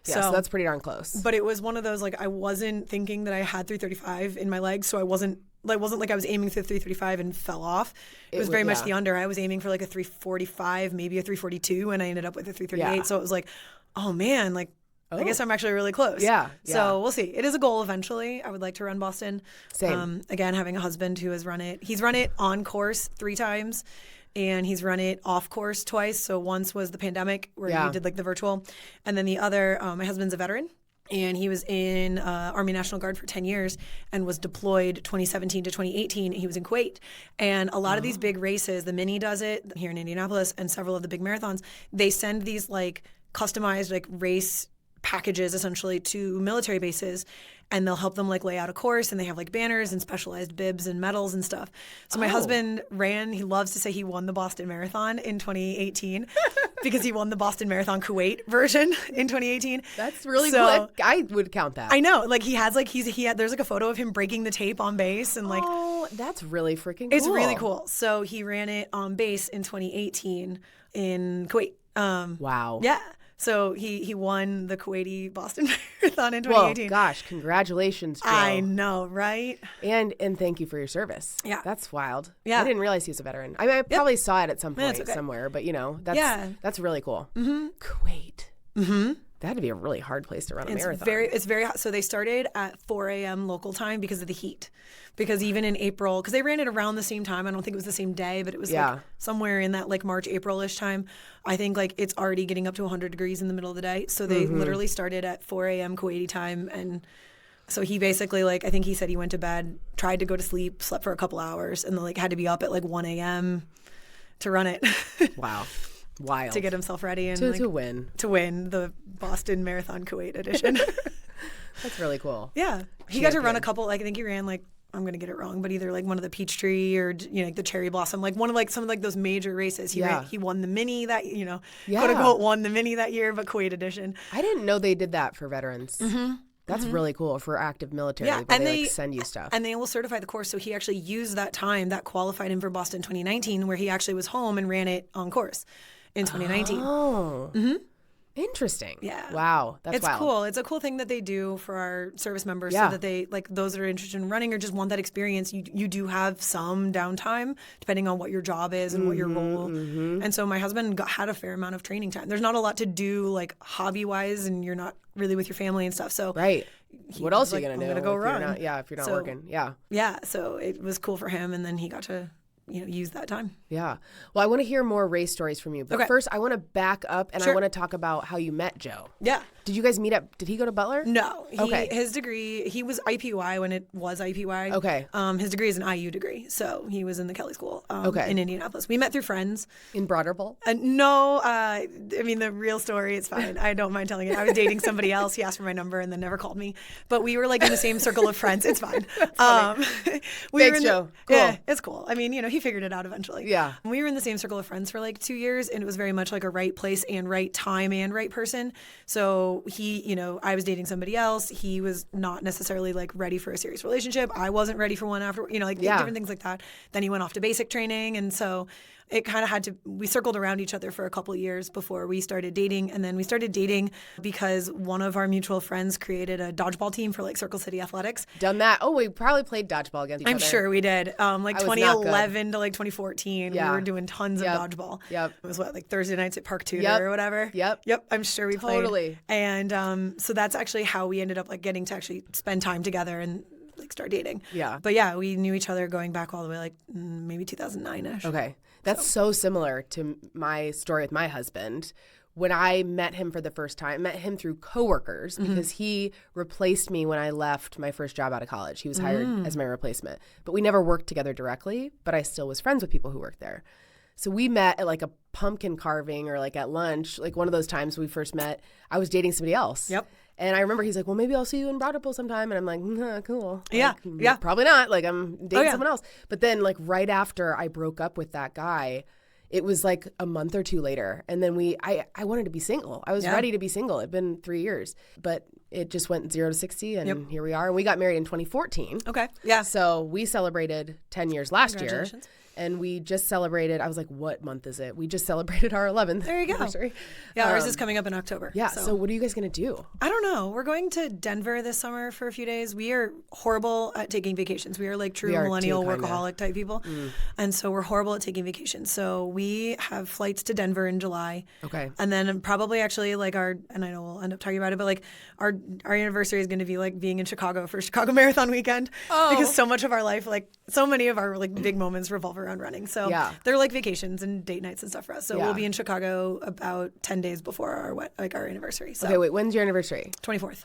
Yeah, so that's pretty darn close. But it was one of those like I wasn't thinking that I had 335 in my legs, so I wasn't like I was aiming for 335 and fell off. It was very much the under. I was aiming for like a 345, maybe a 342, and I ended up with a 338. Yeah. So it was like, oh man, like I guess I'm actually really close. Yeah, yeah. So we'll see. It is a goal eventually. I would like to run Boston. Same. Again, having a husband who has run it. He's run it on course 3 times. And he's run it off course twice. So once was the pandemic where he did like the virtual. And then the other, my husband's a veteran. And he was in Army National Guard for 10 years and was deployed 2017 to 2018. He was in Kuwait. And a lot of these big races, the Mini does it here in Indianapolis and several of the big marathons, they send these like customized like race packages essentially to military bases, and they'll help them like lay out a course, and they have like banners and specialized bibs and medals and stuff. So my husband he loves to say he won the Boston Marathon in 2018 because he won the Boston Marathon Kuwait version in 2018. That's really cool. I would count that. I know, like he has like there's like a photo of him breaking the tape on base and like that's really freaking cool. it's really cool. So he ran it on base in 2018 in Kuwait. Wow. Yeah. So he won the Kuwaiti Boston Marathon in 2018. Well, gosh, congratulations, Joe. I know, right? And thank you for your service. Yeah. That's wild. Yeah. I didn't realize he was a veteran. I mean, I probably saw it at some point okay. somewhere, but that's really cool. Kuwait. That'd be a really hard place to run a marathon. It's very hot. So they started at 4 a.m. local time because of the heat. Because even in April, because they ran it around the same time. I don't think it was the same day, but it was like somewhere in that like March, April-ish time. I think like it's already getting up to 100 degrees in the middle of the day. So they literally started at 4 a.m. Kuwaiti time. And so he basically like, I think he said he went to bed, tried to go to sleep, slept for a couple hours, and then like had to be up at like 1 a.m. to run it. Wow. Wild. To get himself ready and to win the Boston Marathon Kuwait edition. That's really cool. Yeah, he got to run a couple. Like I think he ran like, I'm gonna get it wrong, but either like one of the Peachtree or like the Cherry Blossom, like one of like some of like those major races. He won the Mini that quote unquote won the Mini that year, but Kuwait edition. I didn't know they did that for veterans. That's really cool for active military. Yeah, and they like, send you stuff. And they will certify the course. So he actually used that time that qualified him for Boston 2019, where he actually was home and ran it on course. In 2019. Oh. Interesting. Yeah. Wow. That's wild. It's cool. It's a cool thing that they do for our service members so that they, like those that are interested in running or just want that experience, you do have some downtime depending on what your job is and what your role. And so my husband had a fair amount of training time. There's not a lot to do like hobby-wise and you're not really with your family and stuff. So right. What else are you going to do? I'm going to go run. If you're not working. Yeah. Yeah. So it was cool for him. And then he got to use that time. Yeah. Well, I want to hear more race stories from you. But first, I want to back up and I want to talk about how you met Joe. Yeah. Did you guys meet up? Did he go to Butler? No. His degree, he was IPY when it was IPY. Okay. His degree is an IU degree. So he was in the Kelly School in Indianapolis. We met through friends. In Broader Bowl? No. I mean, the real story, it's fine. I don't mind telling it. I was dating somebody else. He asked for my number and then never called me. But we were like in the same circle of friends. It's fine. Thanks, Joe. Cool. Yeah, it's cool. I mean, he figured it out eventually. Yeah. We were in the same circle of friends for like 2 years, and it was very much like a right place and right time and right person. So he, I was dating somebody else. He was not necessarily like ready for a serious relationship. I wasn't ready for one after, different things like that. Then he went off to basic training, and so it kind of we circled around each other for a couple of years before we started dating. And then we started dating because one of our mutual friends created a dodgeball team for like Circle City Athletics. Done that. Oh, we probably played dodgeball against each other. I'm sure we did. Like 2011 to like 2014, we were doing tons of dodgeball. Yep. It was like Thursday nights at Park Tudor or whatever. Yep. I'm sure we played. Totally. And so that's actually how we ended up like getting to actually spend time together and like start dating. Yeah. But yeah, we knew each other going back all the way like maybe 2009-ish. Okay. That's so similar to my story with my husband. When I met him for the first time, I met him through coworkers because he replaced me when I left my first job out of college. He was hired as my replacement. But we never worked together directly, but I still was friends with people who worked there. So we met at like a pumpkin carving or like at lunch. Like one of those times we first met, I was dating somebody else. Yep. And I remember he's like, well, maybe I'll see you in Broader Bowl sometime. And I'm like, nah, cool. Yeah. Like, probably not. Like I'm dating someone else. But then like right after I broke up with that guy, it was like a month or two later. And then I wanted to be single. I was ready to be single. It'd been 3 years. But it just went 0 to 60 and here we are. And we got married in 2014. Okay. Yeah. So we celebrated 10 years last year. Congratulations. And we just celebrated, I was like, what month is it? We just celebrated our 11th There you go. anniversary. Yeah, ours is coming up in October. Yeah, so what are you guys going to do? I don't know. We're going to Denver this summer for a few days. We are horrible at taking vacations. We are like true millennial workaholic type people. And so we're horrible at taking vacations. So we have flights to Denver in July. Okay. And then probably actually like and I know we'll end up talking about it, but like our anniversary is going to be like being in Chicago for Chicago Marathon weekend. Oh. Because so much of our life, like so many of our like big moments revolve around running. So they're like vacations and date nights and stuff for us. So we'll be in Chicago about 10 days before our anniversary. So okay, wait, when's your anniversary? 24th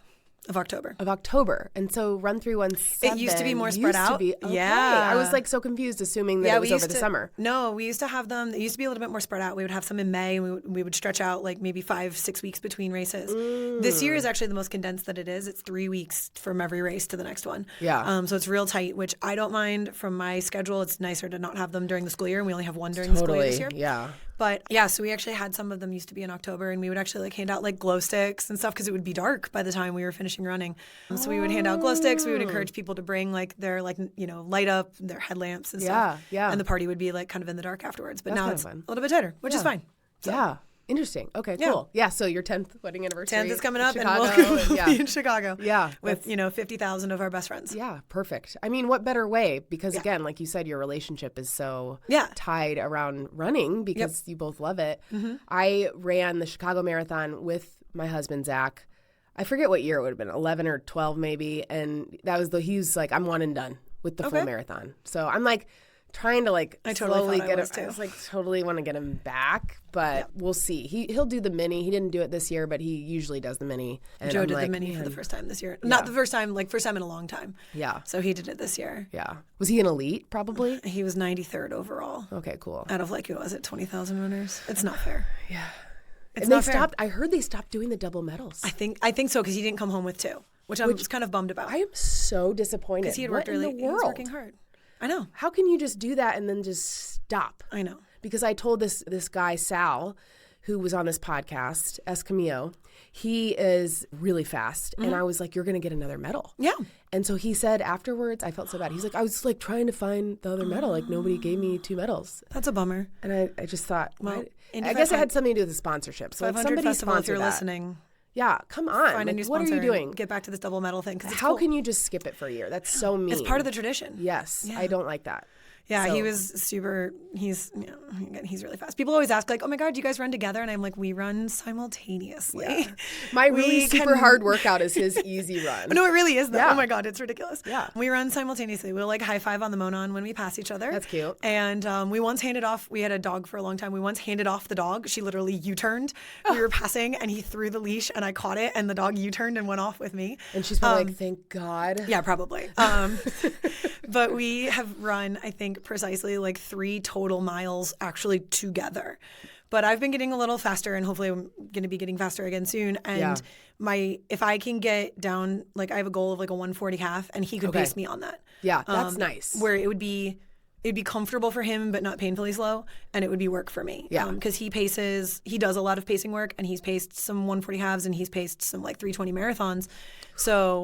of October. And so Run 317. It used to be more spread out. Okay. Yeah. I was like so confused assuming that it was over the summer. No, we used to have them. It used to be a little bit more spread out. We would have some in May and we would stretch out like maybe 5-6 weeks between races. This year is actually the most condensed that it is. It's 3 weeks from every race to the next one. Yeah. So it's real tight, which I don't mind from my schedule. It's nicer to not have them during the school year, and we only have one during the school year this year. Yeah. But yeah, so we actually had some of them used to be in October, and we would actually like hand out like glow sticks and stuff because it would be dark by the time we were finishing running. So we would hand out glow sticks. We would encourage people to bring like their like light up their headlamps and stuff. Yeah. And the party would be like kind of in the dark afterwards. But That's now kind of it's fun. a little bit tighter, which is fine. So. Yeah. Interesting. Okay, cool. Yeah, so your 10th wedding anniversary. 10th is coming up Chicago, and we'll be in Chicago. Yeah. With, 50,000 of our best friends. Yeah, perfect. I mean, what better way? Because again, like you said, your relationship is so tied around running because you both love it. Mm-hmm. I ran the Chicago Marathon with my husband, Zach. I forget what year it would have been, 11 or 12 maybe. And that was he was like, I'm one and done with the full marathon. So I'm like, trying to I totally slowly get him. Too. I was totally want to get him back, but we'll see. He'll do the mini. He didn't do it this year, but he usually does the mini. And Joe did the mini for the first time this year. Not the first time, first time in a long time. Yeah. So he did it this year. Yeah. Was he an elite? Probably. He was 93rd overall. Okay, cool. Out of what was it, 20,000 runners? It's not fair. Yeah. It's and not they fair. stopped. I heard they stopped doing the double medals. I think so because he didn't come home with 2, which I was kind of bummed about. I am so disappointed because he had worked really. He was working hard. I know. How can you just do that and then just stop? I know. Because I told this guy, Sal, who was on this podcast, Escamillo, he is really fast. Mm-hmm. And I was like, you're going to get another medal. Yeah. And so he said afterwards, I felt so bad. He's like, I was trying to find the other medal. Nobody gave me 2 medals. That's a bummer. And I just thought, well, I guess it had something to do with the sponsorship. So if somebody sponsored you're listening. Yeah, come on. Find a new sponsor. What are you doing? Get back to this double medal thing. How can you just skip it for a year? That's so mean. It's part of the tradition. Yes, I don't like that. Yeah, he was super. He's really fast. People always ask oh my God, do you guys run together? And I'm like, we run simultaneously. Yeah. My really super hard workout is his easy run. No, it really is though. Yeah. Oh my God, it's ridiculous. Yeah, we run simultaneously. We'll high five on the Monon when we pass each other. That's cute. And we once handed off. We had a dog for a long time. We once handed off the dog. She literally U-turned. We were passing, and he threw the leash, and I caught it, and the dog U-turned and went off with me. And she's probably like, thank God. Yeah, probably. But we have run, I think, precisely 3 total miles actually together. But I've been getting a little faster, and hopefully I'm going to be getting faster again soon. And if I can get down, I have a goal of a 140 half, and he could pace me on that. Yeah, that's nice. Where it'd be comfortable for him, but not painfully slow, and it would be work for me. Yeah. Because he does a lot of pacing work, and he's paced some 140 halves, and he's paced some 320 marathons,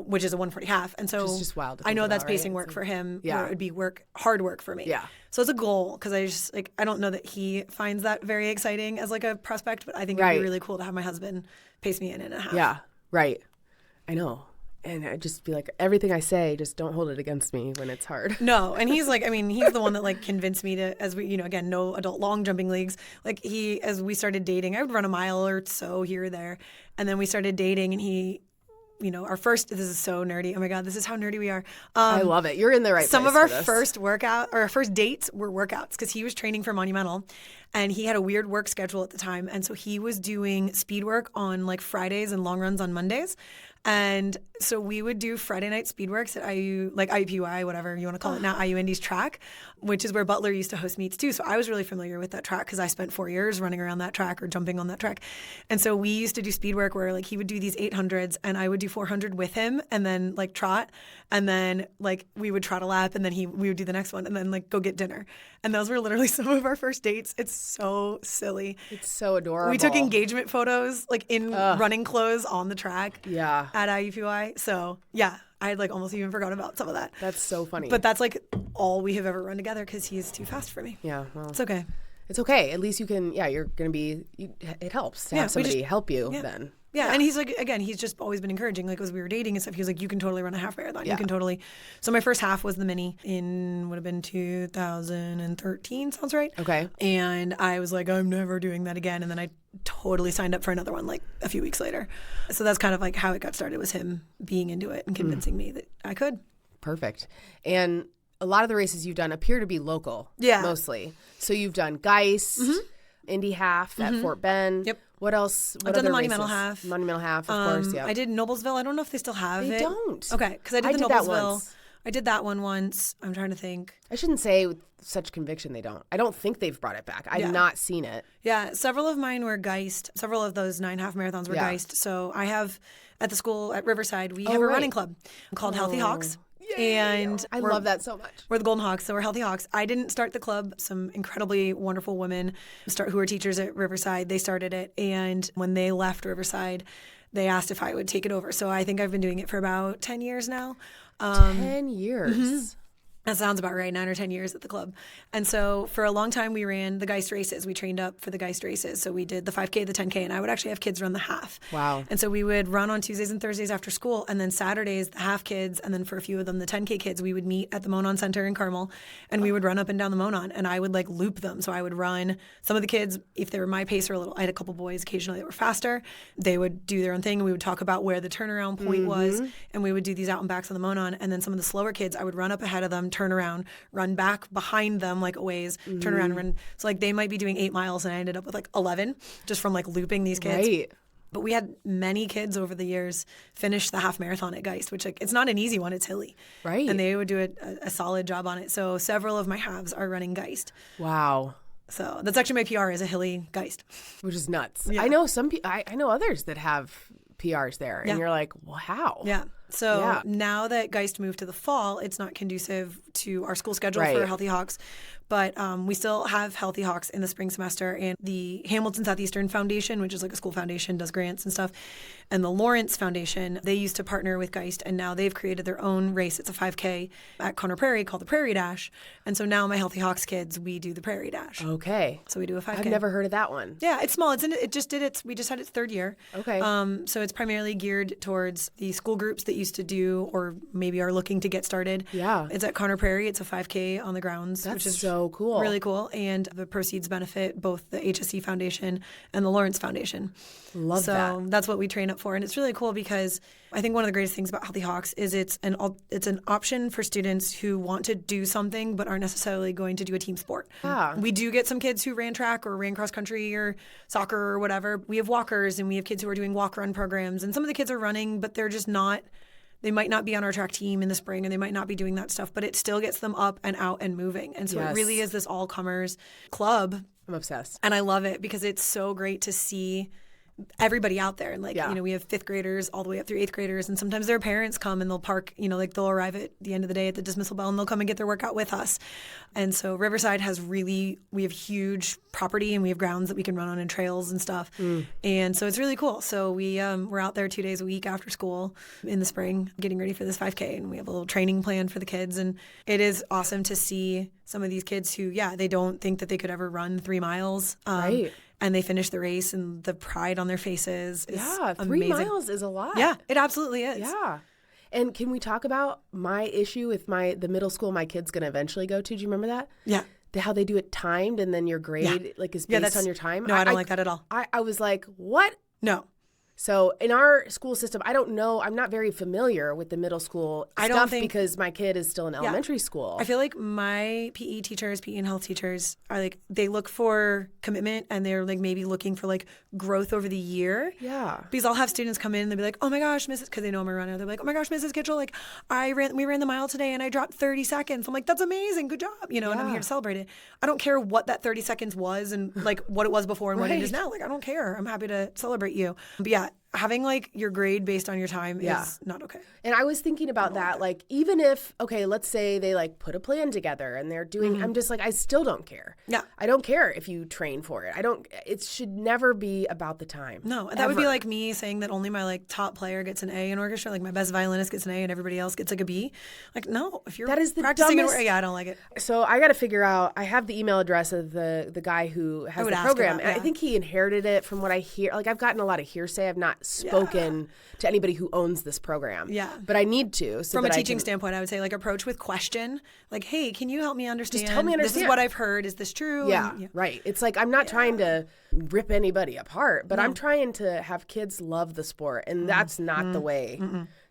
which is a 140 half. And so just wild to I know think that's about, pacing right? work for him, where it would be hard work for me. Yeah. So it's a goal, because I just I don't know that he finds that very exciting as a prospect, but I think it'd be really cool to have my husband pace me in a half. Yeah, right. I know. And I'd just be like, everything I say, just don't hold it against me when it's hard. No, and he's he's the one that convinced me to, as we, again, no adult long jumping leagues. As we started dating, I would run a mile or so here or there. And then we started dating, and he, our first, this is so nerdy. Oh my God, this is how nerdy we are. I love it. You're in the right place. Some of our first dates were workouts, because he was training for Monumental, and he had a weird work schedule at the time. And so he was doing speed work on Fridays and long runs on Mondays. And so we would do Friday night speed works at IU, IUPUI, whatever you want to call it now, IU Indy's track, which is where Butler used to host meets too. So I was really familiar with that track, because I spent 4 years running around that track or jumping on that track. And so we used to do speed work where he would do these 800s, and I would do 400 with him, and then trot, and then we would trot a lap, and then we would do the next one, and then go get dinner. And those were literally some of our first dates. It's so silly. It's so adorable. We took engagement photos in running clothes on the track. Yeah. At IUPUI. So yeah, I had almost even forgot about some of that. That's so funny. But that's all we have ever run together, because he is too fast for me. Yeah, well, it's okay. It's okay. At least you can. Yeah, you're gonna be. It helps to have somebody help you then. Yeah, and he's again, he's just always been encouraging. As we were dating and stuff, he was you can totally run a half marathon. Yeah. You can totally. So my first half was the mini would have been 2013, sounds right. Okay. And I was I'm never doing that again. And then I totally signed up for another one a few weeks later. So that's kind of how it got started, was him being into it and convincing me that I could. Perfect. And a lot of the races you've done appear to be local. Yeah. Mostly. So you've done Geist, Indy Half at Fort Bend. Yep. What else? I've done the Monumental Half. Monumental Half, of course, yeah. I did Noblesville. I don't know if they still have it. They don't. Okay, because I did the Noblesville. I did that one once. I'm trying to think. I shouldn't say with such conviction they don't. I don't think they've brought it back. I've not seen it. Yeah, several of mine were Geist. Several of those 9 half marathons were Geist. So I have, at the school at Riverside, we have a running club called Healthy Hawks. Yay. And I love that so much. We're the Golden Hawks, so we're Healthy Hawks. I didn't start the club. Some incredibly wonderful women who are teachers at Riverside, they started it. And when they left Riverside, they asked if I would take it over. So I think I've been doing it for about 10 years now. 10 years? That sounds about right, 9 or 10 years at the club. And so for a long time, we ran the Geist races. We trained up for the Geist races. So we did the 5K, the 10K, and I would actually have kids run the half. Wow. And so we would run on Tuesdays and Thursdays after school, and then Saturdays, the half kids, and then for a few of them, the 10K kids, we would meet at the Monon Center in Carmel, and we would run up and down the Monon, and I would like loop them. So I would run some of the kids, if they were my pace or a little, I had a couple boys occasionally that were faster. They would do their own thing, and we would talk about where the turnaround point was, and we would do these out and backs on the Monon. And then some of the slower kids, I would run up ahead of them, turn around, run back behind them like a ways, turn around and run. So like they might be doing 8 miles and I ended up with like 11 just from like looping these kids. Right. But we had many kids over the years finish the half marathon at Geist, which like it's not an easy one, it's hilly. Right. And they would do a solid job on it. So several of my halves are running Geist. Wow. So that's actually my PR is a hilly Geist. Which is nuts. Yeah. I know I know others that have PRs there, and you're like, well, how? Yeah. So now that Geist moved to the fall, it's not conducive to our school schedule for Healthy Hawks. But we still have Healthy Hawks in the spring semester, and the Hamilton Southeastern Foundation, which is like a school foundation, does grants and stuff, and the Lawrence Foundation, they used to partner with Geist, and now they've created their own race. It's a 5K at Conner Prairie called the Prairie Dash. And so now my Healthy Hawks kids, we do the Prairie Dash. Okay. So we do a 5K. I've never heard of that one. Yeah, it's small. We just had its third year. Okay. So it's primarily geared towards the school groups that used to do or maybe are looking to get started. Yeah. It's at Conner Prairie. It's a 5K on the grounds, That's which is so cool. Really cool. And the proceeds benefit both the HSC Foundation and the Lawrence Foundation. Love that. So that's what we train up for. And it's really cool because I think one of the greatest things about Healthy Hawks is it's an option for students who want to do something but aren't necessarily going to do a team sport. Yeah. We do get some kids who ran track or ran cross country or soccer or whatever. We have walkers and we have kids who are doing walk-run programs. And some of the kids are running, but they're just not. They might not be on our track team in the spring and they might not be doing that stuff, but it still gets them up and out and moving. And so it really is this all-comers club. I'm obsessed. And I love it because it's so great to see everybody out there. And like, we have 5th graders all the way up through 8th graders. And sometimes their parents come and they'll park, they'll arrive at the end of the day at the dismissal bell and they'll come and get their workout with us. And so Riverside we have huge property and we have grounds that we can run on and trails and stuff. And so it's really cool. So we're out there 2 days a week after school in the spring getting ready for this 5K. And we have a little training plan for the kids. And it is awesome to see some of these kids who, they don't think that they could ever run 3 miles. Right. And they finish the race, and the pride on their faces is amazing. 3 miles is a lot. Yeah, it absolutely is. Yeah. And can we talk about my issue with the middle school my kid's going to eventually go to? Do you remember that? Yeah. How they do it timed, and then your grade is based on your time? No, I don't like that at all. I was like, what? No. So in our school system, I don't know. I'm not very familiar with the middle school stuff because my kid is still in elementary school. I feel like my PE teachers, PE and health teachers are like, they look for commitment and they're like maybe looking for like growth over the year. Yeah. Because I'll have students come in and they'll be like, oh my gosh, Mrs. because they know I'm a runner. They're like, oh my gosh, Mrs. Kitchell, like we ran the mile today and I dropped 30 seconds. I'm like, that's amazing. Good job. And I'm here to celebrate it. I don't care what that 30 seconds was and like what it was before and what it is now. Like, I don't care. I'm happy to celebrate you. But yeah, having like your grade based on your time is not okay. And I was thinking about that, like even if, let's say they like put a plan together and they're doing, I'm just like, I still don't care. Yeah. I don't care if you train for it. It should never be about the time. No, that would be like me saying that only my like top player gets an A in orchestra, like my best violinist gets an A and everybody else gets like a B. Like, no, if you're practicing I don't like it. So I got to figure out, I have the email address of the guy who has the program. And I think he inherited it from what I hear. Like I've gotten a lot of hearsay. I've not spoken to anybody who owns this program. Yeah. But I need to. So from a teaching standpoint, I would say like approach with question. Like, hey, can you help me understand? Just help me understand. This is what I've heard. Is this true? Yeah, right. It's like I'm not trying to rip anybody apart, but I'm trying to have kids love the sport. And that's not the way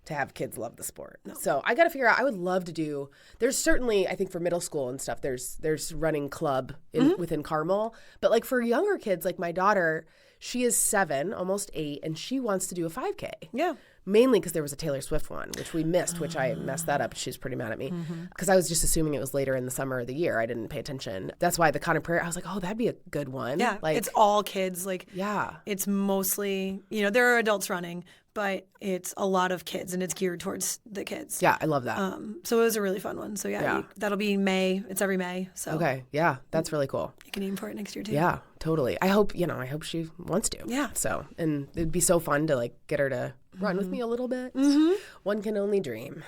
to have kids love the sport. No. So I got to figure out, I would love to do, there's certainly, I think for middle school and stuff, there's running club within Carmel. But like for younger kids, like my daughter, she is 7, almost 8, and she wants to do a 5K. Yeah. Mainly because there was a Taylor Swift one, which we missed, which I messed that up. She's pretty mad at me because I was just assuming it was later in the summer of the year. I didn't pay attention. That's why the Conner Prairie, I was like, oh, that'd be a good one. Yeah, like, it's all kids. Like, yeah, it's mostly, there are adults running, but it's a lot of kids and it's geared towards the kids. Yeah, I love that. So it was a really fun one. So that'll be May. It's every May. So okay, yeah, that's really cool. You can aim for it next year too. Yeah, totally. I hope she wants to. Yeah. So, and it'd be so fun to like get her to run with me a little bit. One can only dream.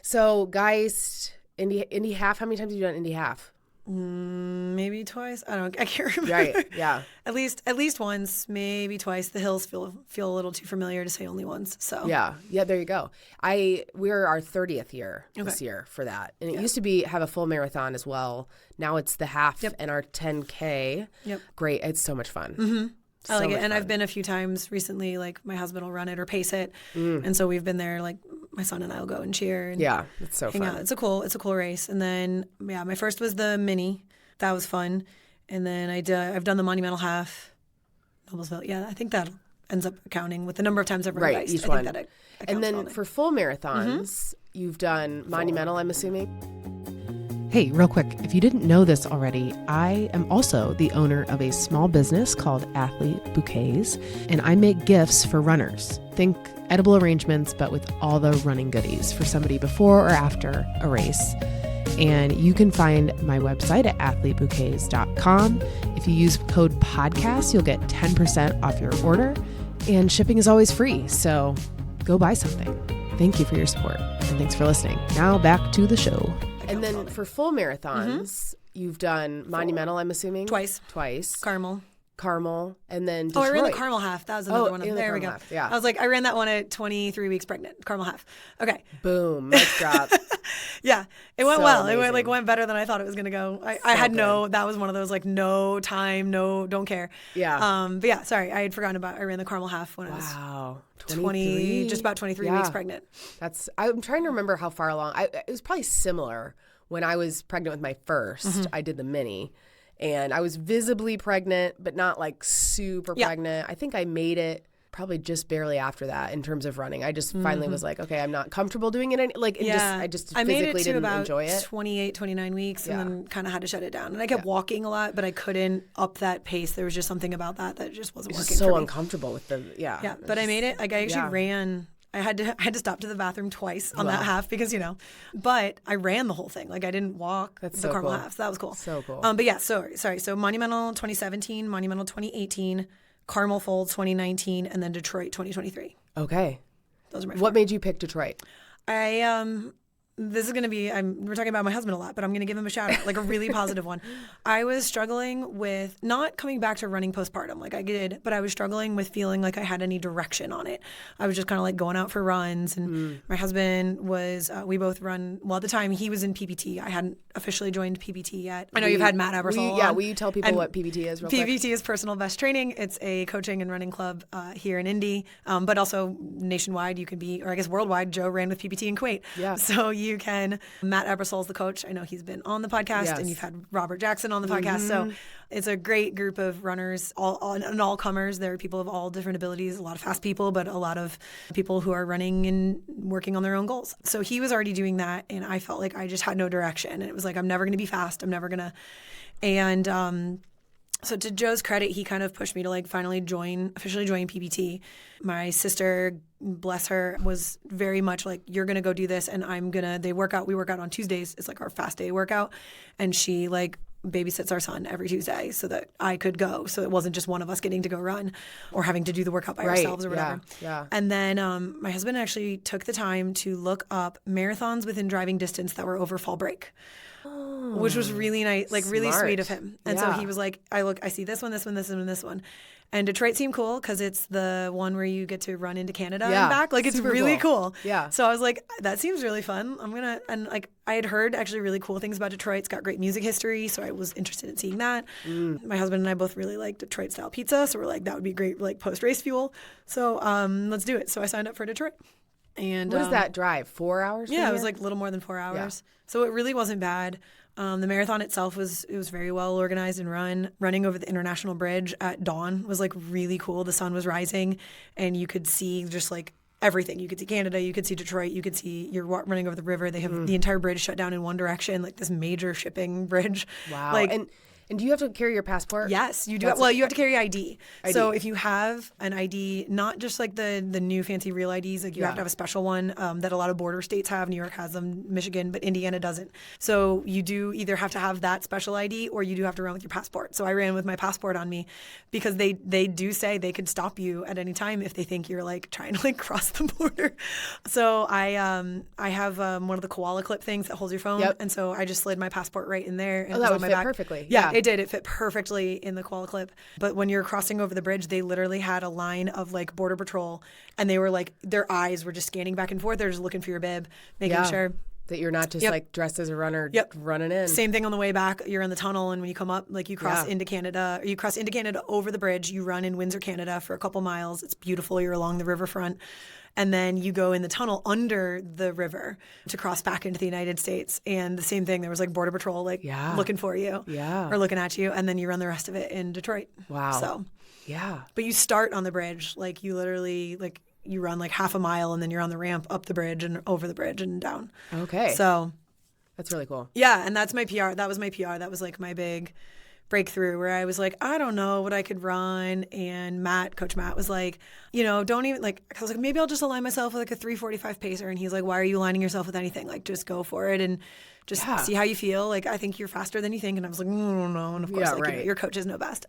So Geist Indy half. How many times have you done Indy half? Maybe twice. I can't remember. Right. Yeah. At least once, maybe twice. The hills feel a little too familiar to say only once. So yeah. There you go. We're our 30th year this year for that, and it used to have a full marathon as well. Now it's the half and our 10K. Yep. Great. It's so much fun. Mm-hmm. I like it, and I've been a few times recently. Like my husband will run it or pace it, and so we've been there. Like my son and I will go and cheer. And it's so fun. Out. It's a cool race. And then my first was the mini. That was fun. And then I've done the monumental half. Noblesville. Yeah, I think that ends up accounting with the number of times I've run each one. And then for full marathons, you've done monumental. I'm assuming. Hey, real quick, if you didn't know this already, I am also the owner of a small business called Athlete Bouquets, and I make gifts for runners. Think edible arrangements, but with all the running goodies for somebody before or after a race. And you can find my website at athletebouquets.com. If you use code podcast, you'll get 10% off your order, and shipping is always free. So go buy something. Thank you for your support, and thanks for listening. Now back to the show. And then for full marathons, you've done monumental, I'm assuming? Twice. Caramel, and then Detroit. I ran the Caramel half. That was another one. There we go. Half, yeah. I was like, I ran that one at 23 weeks pregnant. Caramel half. Okay. Boom. Mic drop. Yeah. It went well. Amazing. It went better than I thought it was going to go. I had that was one of those like no time, no, don't care. Yeah. But yeah, sorry. I had forgotten I ran the Caramel half when I was 20, just about 23 weeks pregnant. I'm trying to remember how far along. It was probably similar when I was pregnant with my first. Mm-hmm. I did the mini. And I was visibly pregnant, but not like super pregnant. I think I made it probably just barely after that in terms of running. I just finally was like, okay, I'm not comfortable doing it. I just physically didn't enjoy it. 28, 29 weeks and then kind of had to shut it down. And I kept walking a lot, but I couldn't up that pace. There was just something about that just wasn't working so for me. uncomfortable with the, Yeah, but I made it. Like I actually ran. I had to stop to the bathroom twice on that half because, but I ran the whole thing. Like I didn't walk the Caramel half. So that was cool. So cool. But yeah, sorry. So Monumental 2017, Monumental 2018, Carmel Fold 2019, and then Detroit 2023. Okay. Those are my What made you pick Detroit? This is going to be, we're talking about my husband a lot, but I'm going to give him a shout out, like a really positive one. I was struggling with not coming back to running postpartum like I did, but I was struggling with feeling like I had any direction on it. I was just kind of like going out for runs, and my husband was, we both run, well, at the time he was in PBT. I hadn't officially joined PBT yet. I know you've had Matt Ebersol on. Will you tell people what PBT is real quick? PBT is Personal Best Training. It's a coaching and running club here in Indy, but also nationwide. You can be, or I guess worldwide. Joe ran with PBT in Kuwait. Yeah. So you can. Matt Ebersol's the coach. I know he's been on the podcast, and you've had Robert Jackson on the podcast. So it's a great group of runners, all comers. There are people of all different abilities, a lot of fast people, but a lot of people who are running and working on their own goals. So he was already doing that, and I felt like I just had no direction. And it was like, I'm never going to be fast. I'm never going to. And so to Joe's credit, he kind of pushed me to like finally officially join PBT. My sister, bless her, was very much like, you're going to go do this, and we work out on Tuesdays. It's like our fast day workout. And she like babysits our son every Tuesday so that I could go. So it wasn't just one of us getting to go run or having to do the workout by ourselves or whatever. Yeah. And then my husband actually took the time to look up marathons within driving distance that were over fall break. Which was really nice, like really sweet of him. And so he was like, I see this one, this one, this one, and this one. And Detroit seemed cool because it's the one where you get to run into Canada and back. Like, it's really cool. Yeah. So I was like, that seems really fun. And I had heard actually really cool things about Detroit. It's got great music history, so I was interested in seeing that. My husband and I both really like Detroit style pizza, so we're like, that would be great, like post race fuel. So let's do it. So I signed up for Detroit. And what is that drive? 4 hours? Yeah, it was like a little more than 4 hours. Yeah. So it really wasn't bad. The marathon itself was very well organized and running over the International Bridge at dawn was like really cool. The sun was rising, and you could see just like everything. You could see Canada, you could see Detroit, you could see you're running over the river. They have the entire bridge shut down in one direction, like this major shipping bridge. Wow. Like, and And do you have to carry your passport? Yes, you do. Well, you have to carry ID. So if you have an ID, not just like the new fancy real IDs, like you have to have a special one that a lot of border states have. New York has them, Michigan, but Indiana doesn't. So you do either have to have that special ID or you do have to run with your passport. So I ran with my passport on me because they do say they could stop you at any time if they think you're like trying to like cross the border. So I have one of the koala clip things that holds your phone, and so I just slid my passport right in there. And that would fit back. Perfectly. Yeah, it did. It fit perfectly in the koala clip. But when you're crossing over the bridge, they literally had a line of like border patrol, and they were like, their eyes were just scanning back and forth. They're just looking for your bib, making sure that you're not just like dressed as a runner running in. Same thing on the way back. You're in the tunnel, and when you come up, like you cross into Canada, or you cross into Canada over the bridge. You run in Windsor, Canada for a couple miles. It's beautiful. You're along the riverfront. And then you go in the tunnel under the river to cross back into the United States. And the same thing, there was like Border Patrol like looking for you or looking at you. And then you run the rest of it in Detroit. Wow. So, but you start on the bridge. Like you literally, like you run like half a mile and then you're on the ramp up the bridge and over the bridge and down. Okay. So. That's really cool. Yeah. And that's my PR. That was my PR. That was like my big breakthrough where I was like, I don't know what I could run. And Coach Matt was like, you know, don't even like, I was like, maybe I'll just align myself with like a 3:45 pacer. And he's like, why are you aligning yourself with anything? Like, just go for it and just see how you feel. Like, I think you're faster than you think. And I was like, no. And of course, your coaches know best.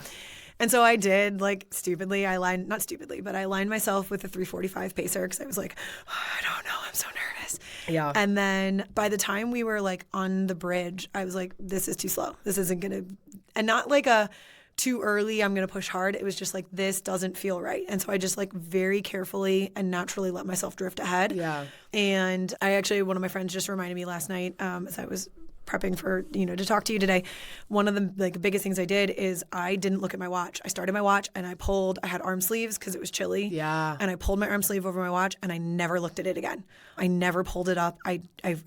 And so I did, like, stupidly, not stupidly, but I aligned myself with a 3:45 pacer because I was like, I don't know, I'm so nervous. Yeah. And then by the time we were, like, on the bridge, I was like, this is too slow. This isn't going to, and not like a too early, I'm going to push hard. It was just like, this doesn't feel right. And so I just, like, very carefully and naturally let myself drift ahead. Yeah. And one of my friends just reminded me last night as I was prepping for, to talk to you today, one of the like biggest things I did is I didn't look at my watch. I started my watch and I had arm sleeves because it was chilly. Yeah. And I pulled my arm sleeve over my watch and I never looked at it again. I never pulled it up. I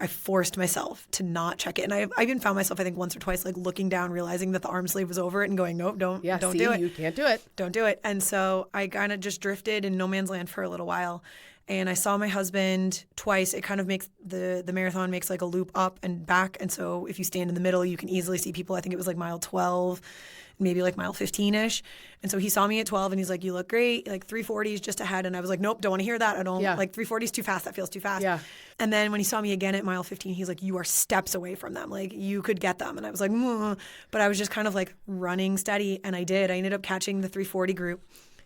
forced myself to not check it. And I even found myself, I think once or twice, like looking down, realizing that the arm sleeve was over it and going, nope, don't do it. You can't do it. Don't do it. And so I kind of just drifted in no man's land for a little while. And I saw my husband twice. It kind of makes the marathon makes like a loop up and back. And so if you stand in the middle, you can easily see people. I think it was like mile 12, maybe like mile 15-ish. And so he saw me at 12 and he's like, you look great. Like 3:40 is just ahead. And I was like, nope, don't want to hear that. I don't like 3:40 is too fast. That feels too fast. Yeah. And then when he saw me again at mile 15, he's like, you are steps away from them. Like you could get them. And I was like, but I was just kind of like running steady. And I did. I ended up catching the 3:40 group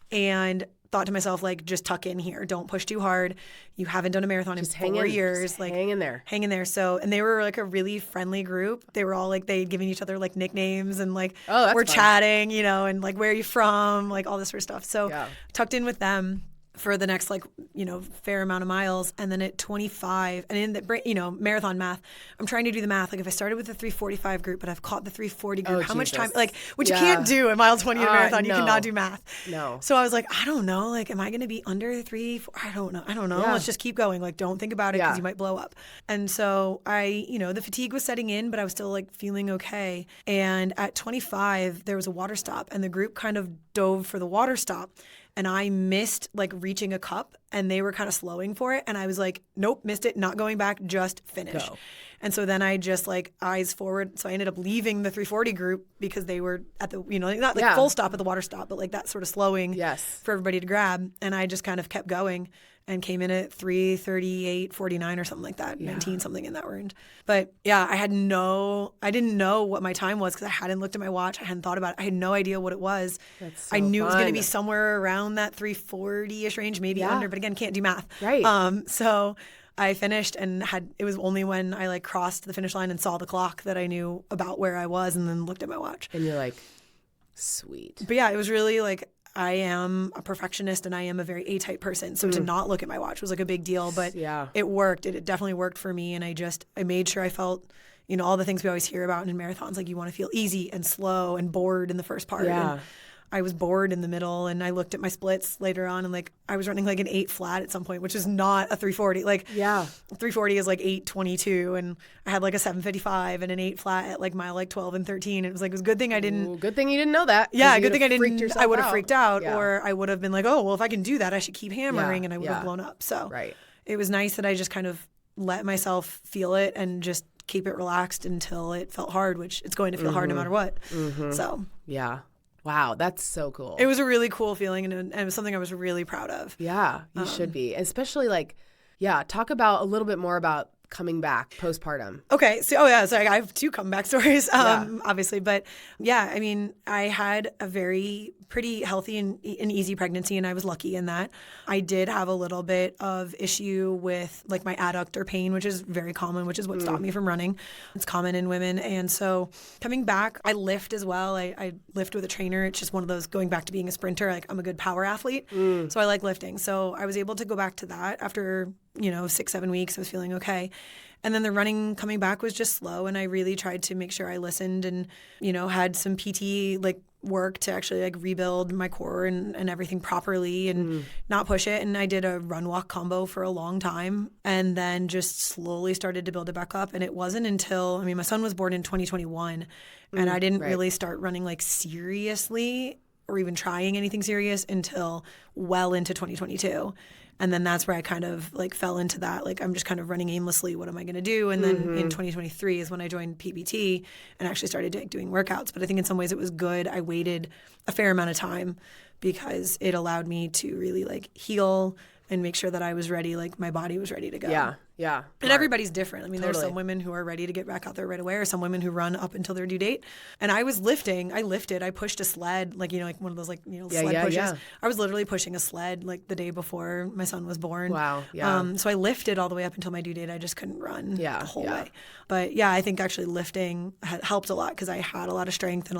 and thought to myself, like, just tuck in here. Don't push too hard. You haven't done a marathon in 4 years. Just like, hang in there. Hang in there. So, and they were like a really friendly group. They were all like, they'd given each other like nicknames and like, we're chatting, and like, where are you from? Like all this sort of stuff. So tucked in with them for the next fair amount of miles. And then at 25, and in the, marathon math, I'm trying to do the math. Like if I started with the 3:45 group, but I've caught the 3:40 group, how much time, which you can't do at mile 20 in a marathon. You cannot do math. No. So I was like, I don't know. Like, am I going to be under 3? I don't know. Yeah. Let's just keep going. Like, don't think about it because you might blow up. And so the fatigue was setting in, but I was still like feeling okay. And at 25, there was a water stop and the group kind of dove for the water stop. And I missed like reaching a cup and they were kind of slowing for it. And I was like, nope, missed it, not going back, just finish. Go. And so then I just like eyes forward. So I ended up leaving the 3:40 group because they were at the, not like full stop at the water stop, but like that sort of slowing for everybody to grab. And I just kind of kept going and came in at 3:38:49 or something like that, 19, something in that range. But yeah, I didn't know what my time was because I hadn't looked at my watch. I hadn't thought about it. I had no idea what it was. That's so I knew fun. It was going to be somewhere around that 3:40-ish range, maybe under, but again, can't do math. Right. So I finished and it was only when I like crossed the finish line and saw the clock that I knew about where I was and then looked at my watch. And you're like, sweet. But yeah, it was really like, I am a perfectionist and I am a very A-type person. So to not look at my watch was like a big deal, but it worked. It definitely worked for me. And I made sure I felt, all the things we always hear about in marathons, like you want to feel easy and slow and bored in the first part. Yeah. And I was bored in the middle and I looked at my splits later on and like I was running like an 8 flat at some point, which is not a 3:40. Like 3:40 is like 8:22 and I had like a 7:55 and an 8 flat at like mile like 12 and 13. It was like, it was a good thing I didn't. Good thing you didn't know that. Yeah, good thing I didn't. I would have freaked out Yeah. or I would have been like, oh, well, if I can do that, I should keep hammering and I would have blown up. So it was nice that I just kind of let myself feel it and just keep it relaxed until it felt hard, which it's going to feel hard no matter what. So yeah. Wow, that's so cool. it was a really cool feeling, and it was something I was really proud of. Yeah, you should be. Especially talk about a little bit more about coming back postpartum. Okay. So, I have 2 comeback stories, obviously. But yeah, I mean, I had a pretty healthy and easy pregnancy, and I was lucky in that. I did have a little bit of issue with like my adductor pain, which is very common, which is what stopped me from running. It's common in women. And so coming back, I lift as well. I lift with a trainer. It's just one of those going back to being a sprinter. Like I'm a good power athlete. So I like lifting. So I was able to go back to that after 6-7 weeks. I was feeling okay. And then the running coming back was just slow. And I really tried to make sure I listened and, had some PT work to actually rebuild my core and everything properly and not push it. And I did a run walk combo for a long time and then just slowly started to build it back up. And it wasn't until, my son was born in 2021 and I didn't really start running seriously or even trying anything serious until well into 2022. And then that's where I kind of fell into that. I'm just kind of running aimlessly. What am I going to do? And then in 2023 is when I joined PBT and actually started doing workouts. But I think in some ways it was good. I waited a fair amount of time because it allowed me to really heal and make sure that I was ready, my body was ready to go. Yeah. And everybody's different. There's some women who are ready to get back out there right away or some women who run up until their due date. And I was lifting. I lifted. I pushed a sled, one of those, sled pushes. Yeah. I was literally pushing a sled, the day before my son was born. Wow. Yeah. So I lifted all the way up until my due date. I just couldn't run the whole way. But, I think actually lifting helped a lot because I had a lot of strength and